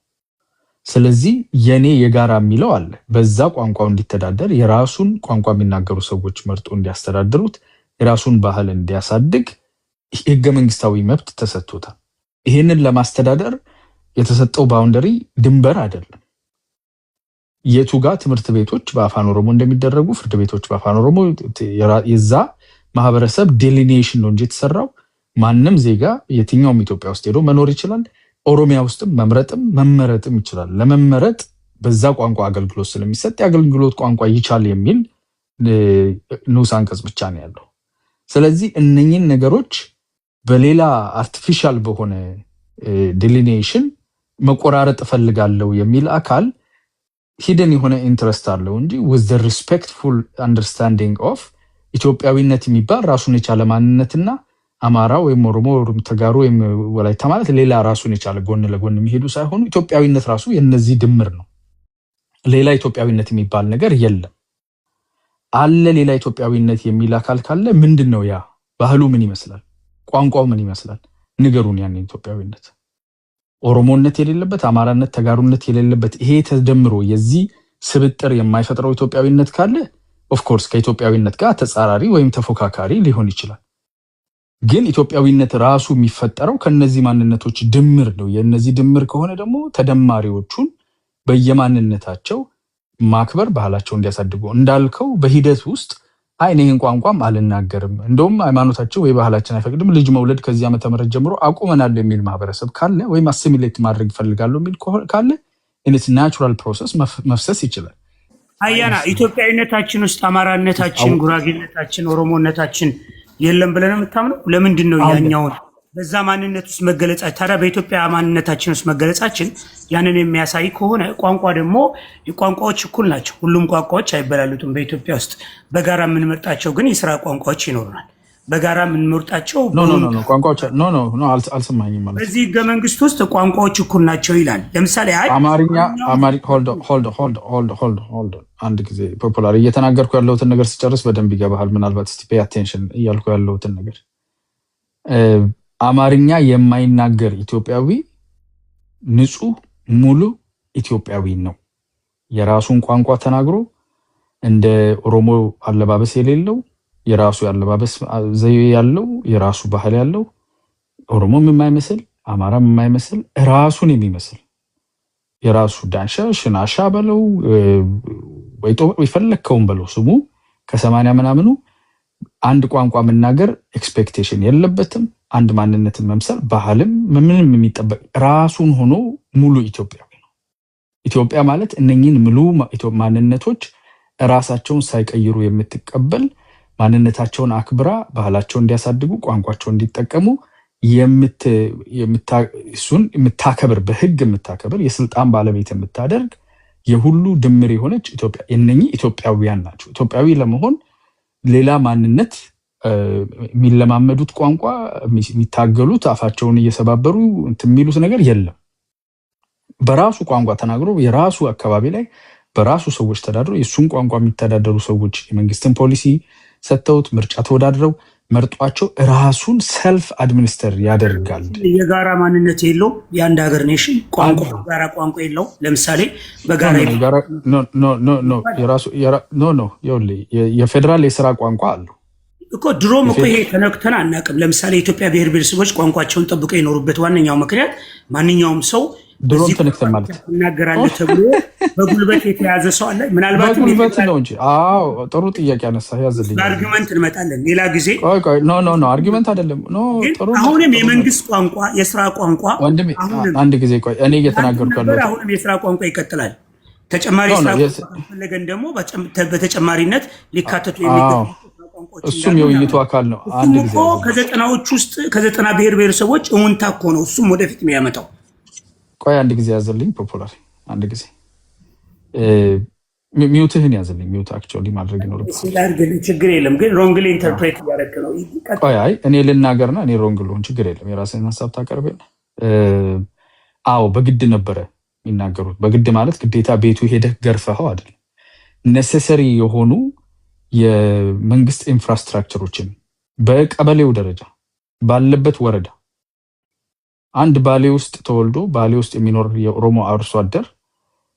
ስለዚህ የኔ የጋራ የሚለው አለ። በዛ ቋንቋው እንዲተዳደር የራሱን ቋንቋ የሚናገሩ ሰዎች መርጦ እንዲያስተዳድሩት የራሱን ባህል እንዲያሳድግ ህገ መንግስታዊ መብት ተሰጥቶታል። ይህንን ለማስተዳደር የተሰጠው ባውንደሪ ድንበር አይደለም። የቱ ጋር ትምህርት ቤቶች በአፋን ኦሮሞ እንደሚደረጉ፣ ፍርድ ቤቶች በአፋን ኦሮሞ፣ የዛ ማህበረሰብ ዴሊኔሽን ነው እንጂ የተሰራው ማንም ዜጋ የትኛውም ኢትዮጵያ ውስጥ ሄዶ መኖር ይችላል። ኦሮሚያ ውስጥም መምረጥም መመረጥም ይችላል። ለመመረጥ በዛ ቋንቋ አገልግሎት ስለሚሰጥ የአገልግሎት ቋንቋ ይቻል የሚል ንዑስ አንቀጽ ብቻ ነው ያለው። ስለዚህ እነኚህን ነገሮች በሌላ አርቲፊሻል በሆነ ዴሊኔሽን መቆራረጥ እፈልጋለሁ የሚል አካል ሂደን የሆነ ኢንትረስት አለው እንጂ with the respectful understanding of ኢትዮጵያዊነት የሚባል ራሱን የቻለ ማንነትና አማራ ወይም ኦሮሞ ወይም ተጋሩ ወይም ወላይታ ማለት ሌላ ራሱን የቻለ ጎን ለጎን የሚሄዱ ሳይሆኑ ኢትዮጵያዊነት ራሱ የነዚህ ድምር ነው። ሌላ ኢትዮጵያዊነት የሚባል ነገር የለም። አለ ሌላ ኢትዮጵያዊነት የሚል አካል ካለ ምንድነው ያ? ባህሉ ምን ይመስላል? ቋንቋው ምን ይመስላል? ንገሩን። ያን ኢትዮጵያዊነት ኦሮሞነት የሌለበት፣ አማራነት፣ ተጋሩነት የሌለበት ይሄ ተደምሮ የዚህ ስብጥር የማይፈጥረው ኢትዮጵያዊነት ካለ ኦፍ ኮርስ ከኢትዮጵያዊነት ጋር ተጻራሪ ወይም ተፎካካሪ ሊሆን ይችላል። ግን ኢትዮጵያዊነት ራሱ የሚፈጠረው ከነዚህ ማንነቶች ድምር ነው። የነዚህ ድምር ከሆነ ደግሞ ተደማሪዎቹን በየማንነታቸው ማክበር፣ ባህላቸው እንዲያሳድጉ እንዳልከው በሂደት ውስጥ አይ እኔን ቋንቋም አልናገርም እንደውም ሃይማኖታቸው ወይ ባህላችን አይፈቅድም ልጅ መውለድ ከዚህ ዓመተ ምህረት ጀምሮ አቁመናል የሚል ማህበረሰብ ካለ ወይም አሲሚሌት ማድረግ ይፈልጋሉ የሚል ካለ ኢትስ ናቹራል ፕሮሰስ መፍሰስ ይችላል። አያና ኢትዮጵያዊነታችን ውስጥ አማራነታችን፣ ጉራጌነታችን፣ ኦሮሞነታችን የለም ብለን የምታምነው ለምንድን ነው? ያኛውን በዛ ማንነት ውስጥ መገለጻ ታዲያ በኢትዮጵያ ማንነታችን ውስጥ መገለጻችን ያንን የሚያሳይ ከሆነ ቋንቋ ደግሞ ቋንቋዎች እኩል ናቸው። ሁሉም ቋንቋዎች አይበላሉትም። በኢትዮጵያ ውስጥ በጋራ የምንመርጣቸው ግን የስራ ቋንቋዎች ይኖሩናል። በጋራ የምንመርጣቸው ቋንቋዎች አልሰማኝም ማለት በዚህ ህገ መንግስት ውስጥ ቋንቋዎች እኩል ናቸው ይላል። ለምሳሌ ሆልድ አንድ ጊዜ ፖፑላር እየተናገርኩ ያለሁትን ነገር ሲጨርስ በደንብ ይገባሃል። ምናልባት እስቲ ፔይ አቴንሽን እያልኩ ያለሁትን ነገር አማርኛ የማይናገር ኢትዮጵያዊ ንጹህ ሙሉ ኢትዮጵያዊ ነው። የራሱን ቋንቋ ተናግሮ እንደ ኦሮሞ አለባበስ የሌለው የራሱ ያለባበስ ዘዬ ያለው የራሱ ባህል ያለው ኦሮሞም የማይመስል አማራም የማይመስል ራሱን የሚመስል የራሱ ዳንሻ ሽናሻ በለው ወይ ይፈለከውን በለው ስሙ ከ80 ምናምኑ አንድ ቋንቋ መናገር ኤክስፔክቴሽን የለበትም። አንድ ማንነትን መምሰል ባህልም ምንም የሚጠበቅ ራሱን ሆኖ ሙሉ ኢትዮጵያዊ ነው። ኢትዮጵያ ማለት እነኚህን ሙሉ ማንነቶች ራሳቸውን ሳይቀይሩ የምትቀበል ማንነታቸውን አክብራ ባህላቸውን እንዲያሳድጉ ቋንቋቸውን እንዲጠቀሙ እሱን የምታከብር በህግ የምታከብር የስልጣን ባለቤት የምታደርግ የሁሉ ድምር የሆነች ኢትዮጵያ እነኚህ ኢትዮጵያውያን ናቸው። ኢትዮጵያዊ ለመሆን ሌላ ማንነት የሚለማመዱት ቋንቋ የሚታገሉት አፋቸውን እየሰባበሩ የሚሉት ነገር የለም። በራሱ ቋንቋ ተናግሮ የራሱ አካባቢ ላይ በራሱ ሰዎች ተዳድረው የሱን ቋንቋ የሚተዳደሩ ሰዎች የመንግስትን ፖሊሲ ሰጥተውት ምርጫ ተወዳድረው መርጧቸው ራሱን ሰልፍ አድሚኒስተር ያደርጋል። የጋራ ማንነት የለው የአንድ ሀገር ኔሽን ቋንቋ ጋራ ቋንቋ የለው። ለምሳሌ በጋራ የፌዴራል የስራ ቋንቋ አለው እኮ ድሮም እኮ ይሄ ተነክተን አናውቅም። ለምሳሌ የኢትዮጵያ ብሔር ብሔረሰቦች ቋንቋቸውን ጠብቀው የኖሩበት ዋነኛው ምክንያት ማንኛውም ሰው ድሮም ተነክተን ማለት እናገራለህ ተብሎ በጉልበት የተያዘ ሰው አለ። ምናልባት በጉልበት ነው እንጂ። አዎ ጥሩ ጥያቄ አነሳ። ያዝልኝ በአርጊመንት እንመጣለን ሌላ ጊዜ። ኖ አርጊመንት አይደለም። ጥሩ አሁንም የመንግስት ቋንቋ የስራ ቋንቋ ወንድሜ፣ አንድ ጊዜ ቆይ፣ እኔ እየተናገርኩ ያለው አሁንም የስራ ቋንቋ ይቀጥላል። ተጨማሪ ስራ ፈለገን ደግሞ በተጨማሪነት ሊካተቱ የሚገቡ እሱም የውይይቱ አካል ነው። አንድ ጊዜ ከዘጠናዎች ውስጥ ከ90 ብሔር ብሔረሰቦች እውንታ እኮ ነው እሱም ወደፊት የሚያመጣው። ቆይ አንድ ጊዜ ያዘልኝ ፖፑላር፣ አንድ ጊዜ ሚውትህን ያዘልኝ። ሚውት አክቹዋሊ ማድረግ ይኖርብሃል። ችግር የለም ግን ሮንግሊ ኢንተርፕሬት እያደረክ ነው። ቆይ አይ እኔ ልናገርና እኔ ሮንግ ልሆን ችግር የለም። የራስህን ሀሳብ ታቀርበን። አዎ በግድ ነበረ የሚናገሩት። በግድ ማለት ግዴታ ቤቱ ሄደህ ገርፈኸው አይደለም። ኔሴሰሪ የሆኑ የመንግስት ኢንፍራስትራክቸሮችን በቀበሌው ደረጃ ባለበት ወረዳ አንድ ባሌ ውስጥ ተወልዶ ባሌ ውስጥ የሚኖር የኦሮሞ አርሶ አደር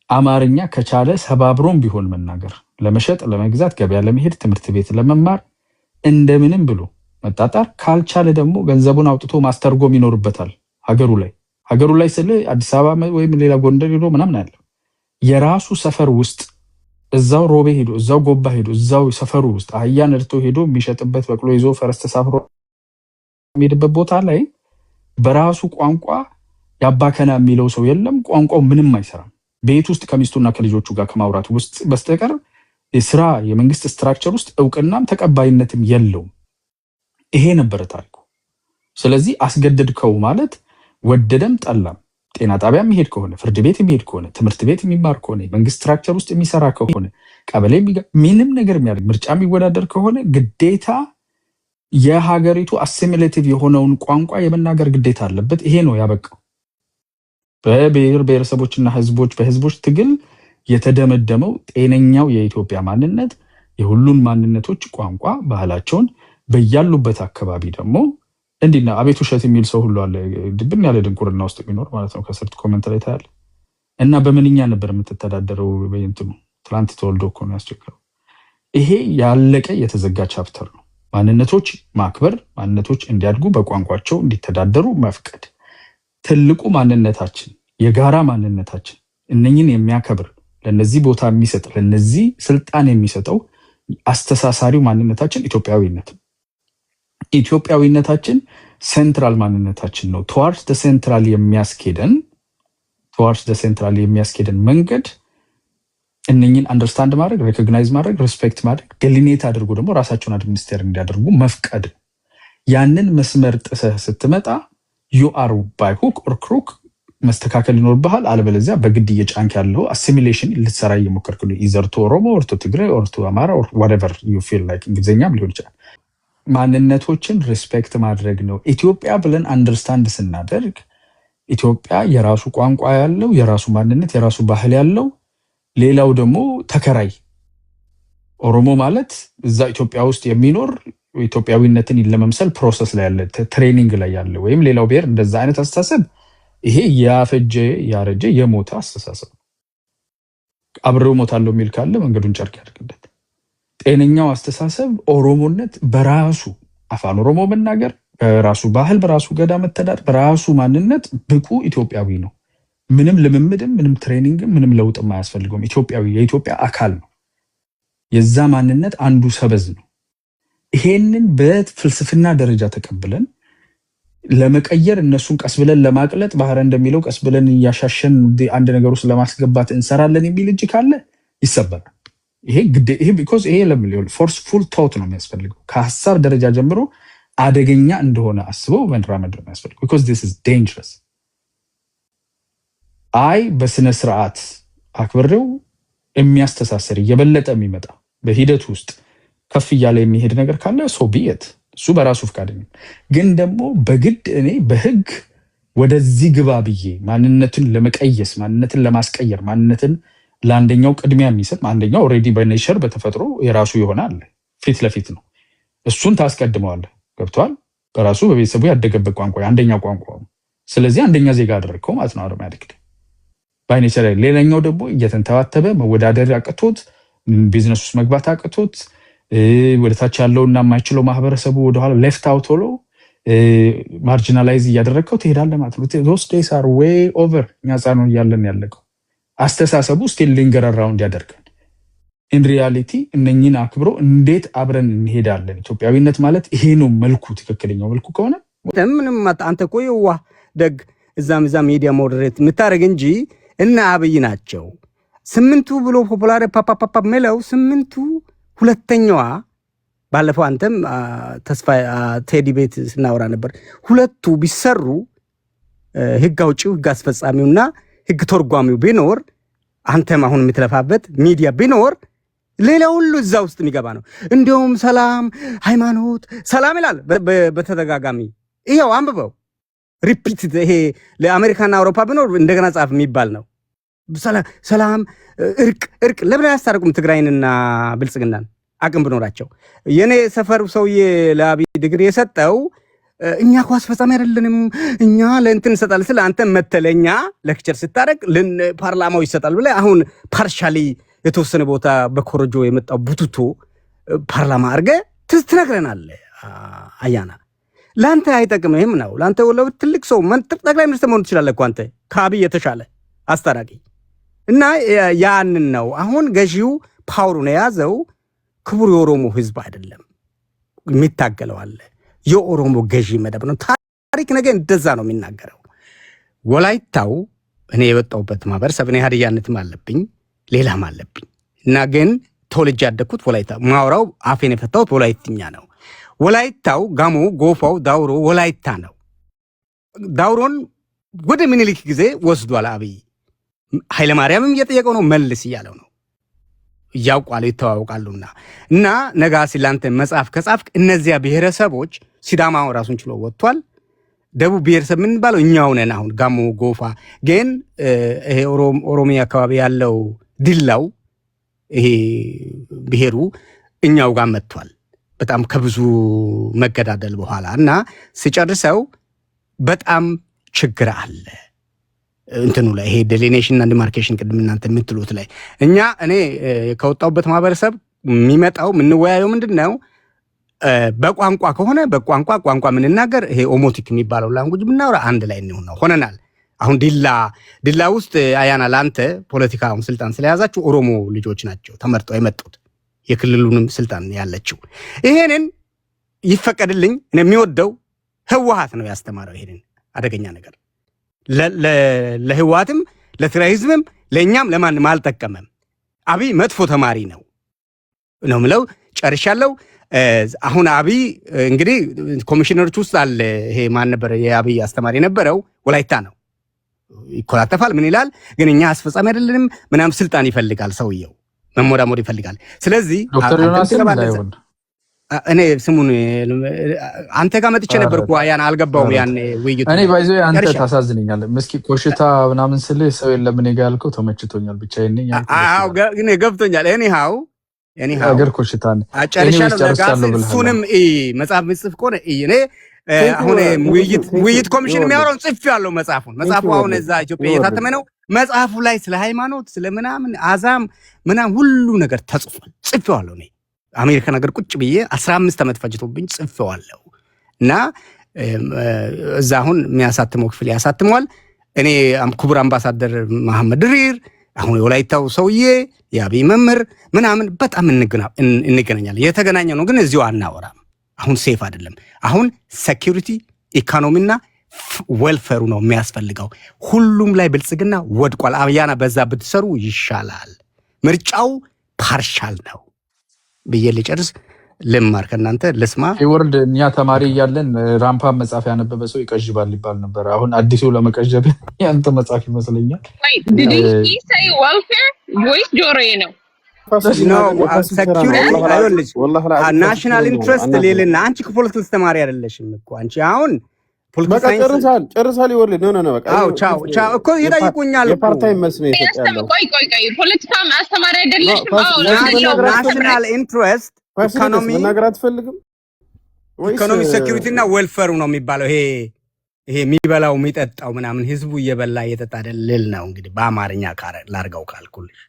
አማርኛ ከቻለ ሰባብሮም ቢሆን መናገር፣ ለመሸጥ፣ ለመግዛት፣ ገበያ ለመሄድ፣ ትምህርት ቤት ለመማር እንደምንም ብሎ መጣጣር ካልቻለ ደግሞ ገንዘቡን አውጥቶ ማስተርጎም ይኖርበታል። ሀገሩ ላይ ስለ አዲስ አበባ ወይም ሌላ ጎንደር ሄዶ ምናምን አለ የራሱ ሰፈር ውስጥ እዛው ሮቤ ሄዶ እዛው ጎባ ሄዶ እዛው ሰፈሩ ውስጥ አህያ ነድቶ ሄዶ የሚሸጥበት በቅሎ ይዞ ፈረስ ተሳፍሮ የሚሄድበት ቦታ ላይ በራሱ ቋንቋ ያባከና የሚለው ሰው የለም። ቋንቋው ምንም አይሰራም። ቤት ውስጥ ከሚስቱና ከልጆቹ ጋር ከማውራት ውስጥ በስተቀር የስራ የመንግስት ስትራክቸር ውስጥ እውቅናም ተቀባይነትም የለውም። ይሄ ነበረ ታሪኩ። ስለዚህ አስገደድከው ማለት ወደደም ጠላም ጤና ጣቢያ የሚሄድ ከሆነ ፍርድ ቤት የሚሄድ ከሆነ ትምህርት ቤት የሚማር ከሆነ መንግስት ስትራክቸር ውስጥ የሚሰራ ከሆነ ቀበሌ ምንም ነገር የሚያደርግ ምርጫ የሚወዳደር ከሆነ ግዴታ የሀገሪቱ አሲሚሌቲቭ የሆነውን ቋንቋ የመናገር ግዴታ አለበት። ይሄ ነው ያበቃው። በብሔር ብሔረሰቦችና በህዝቦች ትግል የተደመደመው ጤነኛው የኢትዮጵያ ማንነት የሁሉን ማንነቶች ቋንቋ ባህላቸውን በያሉበት አካባቢ ደግሞ እንዲና አቤት ውሸት የሚል ሰው ሁሉ አለ። ድብን ያለ ድንቁርና ውስጥ የሚኖር ማለት ነው። ከስርት ኮሜንት ላይ ታያለ። እና በምንኛ ነበር የምትተዳደረው? በእንትኑ ትላንት ተወልዶ እኮ ነው ያስቸገረው። ይሄ ያለቀ የተዘጋ ቻፕተር ነው። ማንነቶች ማክበር፣ ማንነቶች እንዲያድጉ በቋንቋቸው እንዲተዳደሩ መፍቀድ፣ ትልቁ ማንነታችን የጋራ ማንነታችን እነኝን የሚያከብር ለነዚህ ቦታ የሚሰጥ ለነዚህ ስልጣን የሚሰጠው አስተሳሳሪው ማንነታችን ኢትዮጵያዊነታችን ሴንትራል ማንነታችን ነው። ቱዋርድስ ደ ሴንትራል የሚያስኬደን መንገድ እነኝን አንደርስታንድ ማድረግ፣ ሬኮግናይዝ ማድረግ፣ ሪስፔክት ማድረግ፣ ደሊኔት አድርጎ ደግሞ ራሳቸውን አድሚኒስቴር እንዲያደርጉ መፍቀድ። ያንን መስመር ጥሰህ ስትመጣ ዩ አር ባይ ሁክ ኦር ክሩክ መስተካከል ይኖርብሃል። አለበለዚያ በግድ እየጫንክ ያለው አሲሚሌሽን ልትሰራ እየሞከርክ ነው። ኢዘር ቱ ኦሮሞ ኦር ቱ ትግራይ ኦር ቱ አማራ ኦር ዋትኤቨር ዩ ፊል ላይክ እንግሊዝኛም ሊሆን ይችላል። ማንነቶችን ሪስፔክት ማድረግ ነው። ኢትዮጵያ ብለን አንደርስታንድ ስናደርግ ኢትዮጵያ የራሱ ቋንቋ ያለው የራሱ ማንነት የራሱ ባህል ያለው ሌላው ደግሞ ተከራይ ኦሮሞ ማለት እዛ ኢትዮጵያ ውስጥ የሚኖር ኢትዮጵያዊነትን ለመምሰል ፕሮሰስ ላይ ያለ ትሬኒንግ ላይ ያለ ወይም ሌላው ብሔር እንደዛ አይነት አስተሳሰብ ይሄ ያፈጀ ያረጀ የሞተ አስተሳሰብ። አብረው ሞታለው የሚል ካለ መንገዱን ጨርቅ ያድርግለት። ጤነኛው አስተሳሰብ ኦሮሞነት በራሱ አፋን ኦሮሞ መናገር፣ በራሱ ባህል፣ በራሱ ገዳ መተዳደር፣ በራሱ ማንነት ብቁ ኢትዮጵያዊ ነው። ምንም ልምምድም ምንም ትሬኒንግም ምንም ለውጥም አያስፈልገውም። ኢትዮጵያዊ የኢትዮጵያ አካል ነው። የዛ ማንነት አንዱ ሰበዝ ነው። ይሄንን በፍልስፍና ደረጃ ተቀብለን ለመቀየር እነሱን ቀስ ብለን ለማቅለጥ ባህረ እንደሚለው ቀስ ብለን እያሻሸን አንድ ነገር ውስጥ ለማስገባት እንሰራለን የሚል እጅ ካለ ይሰበራል። ይሄ ቢኮዝ ይሄ ለምን ፎርስፉል ቶት ነው የሚያስፈልገው። ከሀሳብ ደረጃ ጀምሮ አደገኛ እንደሆነ አስበው መራመድ ነው የሚያስፈልገው። ቢኮዝ ዲስ ኢዝ ዴንጀረስ። አይ በስነ ስርዓት አክብሬው የሚያስተሳሰር እየበለጠ የሚመጣ በሂደት ውስጥ ከፍ እያለ የሚሄድ ነገር ካለ ሶ ቢየት እሱ በራሱ ፍቃደኛ። ግን ደግሞ በግድ እኔ በህግ ወደዚህ ግባ ብዬ ማንነትን ለመቀየስ ማንነትን ለማስቀየር ማንነትን ለአንደኛው ቅድሚያ የሚሰጥ አንደኛው ኦልሬዲ በኔቸር በተፈጥሮ የራሱ ይሆናል ፊት ለፊት ነው እሱን ታስቀድመዋለህ ገብቷል በራሱ በቤተሰቡ ያደገበት ቋንቋ አንደኛው ቋንቋ ስለዚህ አንደኛ ዜጋ አደረከው ማለት ነው አውቶማቲክ ባይኔቸር ሌላኛው ደግሞ እየተንተባተበ መወዳደር ያቀቶት ቢዝነስ ውስጥ መግባት አቀቶት ወደታች ያለውና የማይችለው ማህበረሰቡ ወደኋላ ሌፍት አውት ሆሎ ማርጂናላይዝ እያደረከው ትሄዳለህ ማለት ነው those days are way over ኛጻኑ ያለን ያለቀው አስተሳሰቡ ስቲል ሊንገር አራውንድ ያደርጋል in reality እነኚህን አክብሮ እንዴት አብረን እንሄዳለን ኢትዮጵያዊነት ማለት ይሄ ነው መልኩ ትክክለኛው መልኩ ከሆነ ምንም አንተ እኮ የዋ ደግ እዛም ሚዲያ ሞዴሬት የምታደርግ እንጂ እና አብይ ናቸው 8ቱ ብሎ ፖፑላር ፓፓፓ መለው 8ቱ ሁለተኛዋ ባለፈው አንተም ተስፋ ቴዲ ቤት ስናወራ ነበር ሁለቱ ቢሰሩ ህግ አውጪው ህግ አስፈጻሚውና ህግ ተርጓሚው ቢኖር አንተም አሁን የምትለፋበት ሚዲያ ቢኖር ሌላው ሁሉ እዛ ውስጥ የሚገባ ነው እንደውም ሰላም ሃይማኖት ሰላም ይላል በተደጋጋሚ ይሄው አንብበው ሪፒት ይሄ ለአሜሪካና አውሮፓ ቢኖር እንደገና ጻፍ የሚባል ነው ሰላም እርቅ ለምን ያስታርቁም ትግራይንና ብልጽግናን አቅም ብኖራቸው የኔ ሰፈር ሰውዬ ለአብይ ዲግሪ የሰጠው እኛ እኮ አስፈጻሚ አይደለንም እኛ ለእንትን እንሰጣል ስለ አንተ መተለኛ ሌክቸር ስታረግ ፓርላማው ይሰጣል ብለ አሁን ፓርሻሊ የተወሰነ ቦታ በኮረጆ የመጣው ቡቱቶ ፓርላማ አርገ ትነግረናል አያና ላንተ አይጠቅምህም ነው ላንተ ወለው ትልቅ ሰው መንጥቅ ጠቅላይ ሚኒስትር መሆን ትችላለህ እኮ አንተ ከአብይ የተሻለ አስተራቂ እና ያንን ነው አሁን ገዢው ፓወሩን የያዘው ክቡር የኦሮሞ ህዝብ አይደለም የሚታገለው አለ የኦሮሞ ገዢ መደብ ነው ታሪክ ነገር እንደዛ ነው የሚናገረው ወላይታው እኔ የወጣውበት ማህበረሰብ እኔ ሀዲያነትም አለብኝ ሌላም አለብኝ እና ግን ተወልጄ ያደግኩት ወላይታ ማውራው አፌን የፈታሁት ወላይትኛ ነው ወላይታው ጋሞ ጎፋው ዳውሮ ወላይታ ነው ዳውሮን ወደ ምኒልክ ጊዜ ወስዷል አብይ ኃይለ ማርያምም እየጠየቀው ነው መልስ እያለው ነው ያውቃሉ ይተዋወቃሉና እና ነጋሲ ላንተ መጽሐፍ ከጻፍክ እነዚያ ብሔረሰቦች ሲዳማው ራሱን ችሎ ወጥቷል ደቡብ ብሔረሰብ ምን ባለው እኛው ነን አሁን ጋሞ ጎፋ ግን ይሄ ኦሮሚያ አካባቢ ያለው ድላው ይሄ ብሔሩ እኛው ጋር መጥቷል በጣም ከብዙ መገዳደል በኋላ እና ሲጨርሰው በጣም ችግር አለ እንትኑ ላይ ይሄ ዴሊኔሽን እና ዲማርኬሽን ቅድም እናንተ የምትሉት ላይ እኔ ከወጣውበት ማህበረሰብ የሚመጣው ምንወያየው ምንድነው በቋንቋ ከሆነ በቋንቋ ምንናገር ይሄ ኦሞቲክ የሚባለው ላንጉጅ ምናወራ አንድ ላይ ነው ሆነናል አሁን ዲላ ውስጥ አያና ላንተ ፖለቲካውን ስልጣን ስለያዛችሁ ኦሮሞ ልጆች ናቸው ተመርጠው የመጡት የክልሉንም ስልጣን ያለችው ይሄንን ይፈቀድልኝ እኔ የሚወደው ህወሓት ነው ያስተማረው ይሄንን አደገኛ ነገር ለህወሓትም ለትግራይ ህዝብም ለኛም ለማንም አልጠቀመም አብይ መጥፎ ተማሪ ነው ምለው ጨርሻለሁ አሁን አብይ እንግዲህ ኮሚሽነሮች ውስጥ አለ ይሄ ማን ነበር የአብይ አስተማሪ ነበረው ወላይታ ነው ይኮላተፋል ምን ይላል ግን እኛ አስፈጻሚ አይደለንም ምናም ስልጣን ይፈልጋል ሰውየው መሞዳሞድ ይፈልጋል ስለዚህ ዶክተር ዮናስ እንዳይሆን እኔ ስሙን አንተ ጋር መጥቼ ነበርኩ ያን አልገባውም ያን ውይይቱ እኔ ባይዞ አንተ ታሳዝነኛለህ መስኪ ኮሽታ ምናምን ስለ ሰው የለም እኔ ጋር ያልከው ተመችቶኛል ብቻ ይነኝ አው ግን ገብቶኛል እኔሃው አገር ኮሽታ ነው አጨርሻለሁ እሱንም መጽሐፍ ምጽፍ ቆነ እኔ አሁን ውይይት ኮሚሽን የሚያወራውን ጽፌያለሁ መጽሐፉ አሁን እዛ ኢትዮጵያ እየታተመ ነው መጽሐፉ ላይ ስለ ሃይማኖት ስለ ምናምን አዛም ምናምን ሁሉ ነገር ተጽፏል ጽፌዋለሁ እኔ አሜሪካ ነገር ቁጭ ብዬ 15 ዓመት ፈጅቶብኝ ጽፌዋለሁ እና እዛ አሁን የሚያሳትመው ክፍል ያሳትመዋል እኔ ክቡር አምባሳደር መሐመድ ድሪር አሁን የወላይታው ሰውዬ የአብይ መምህር ምናምን በጣም እንገናኛለን የተገናኘው ነው ግን እዚሁ አናወራም አሁን ሴፍ አይደለም አሁን ሴኩሪቲ ኢኮኖሚና ዌልፌሩ ነው የሚያስፈልገው ሁሉም ላይ ብልጽግና ወድቋል አብያና በዛ ብትሰሩ ይሻላል ምርጫው ፓርሻል ነው ብዬ ልጨርስ ልማር ከናንተ ልስማ ወርድ እኛ ተማሪ እያለን ራምፓ መጻፍ ያነበበ ሰው ይቀጅባል ይባል ነበር አሁን አዲሱ ለመቀጀብ ያንተ መጻፍ ይመስለኛል did he say welfare voice ጆሮዬ ነው ናሽናል ኢንትረስት ሌልና አንቺ ፖለቲካል ተማሪ አይደለሽም እኮ አንቺ አሁን በቃ ጨርሳል ይወርድ ነው በቃ ቻው እኮ ይጠይቁኛል። የፓርታይም መልስ ነው የሰጠው። ቆይ ፖለቲካ አስተማሪ አይደለሽም? ናሽናል ኢንትረስት ኢኮኖሚ መናገር አትፈልግም? ኢኮኖሚ ሴኩሪቲ እና ዌልፌሩ ነው የሚባለው። ይሄ የሚበላው የሚጠጣው ምናምን ህዝቡ እየበላ እየጠጣ አይደል ነው እንግዲህ በአማርኛ ላርገው ካልኩልሽ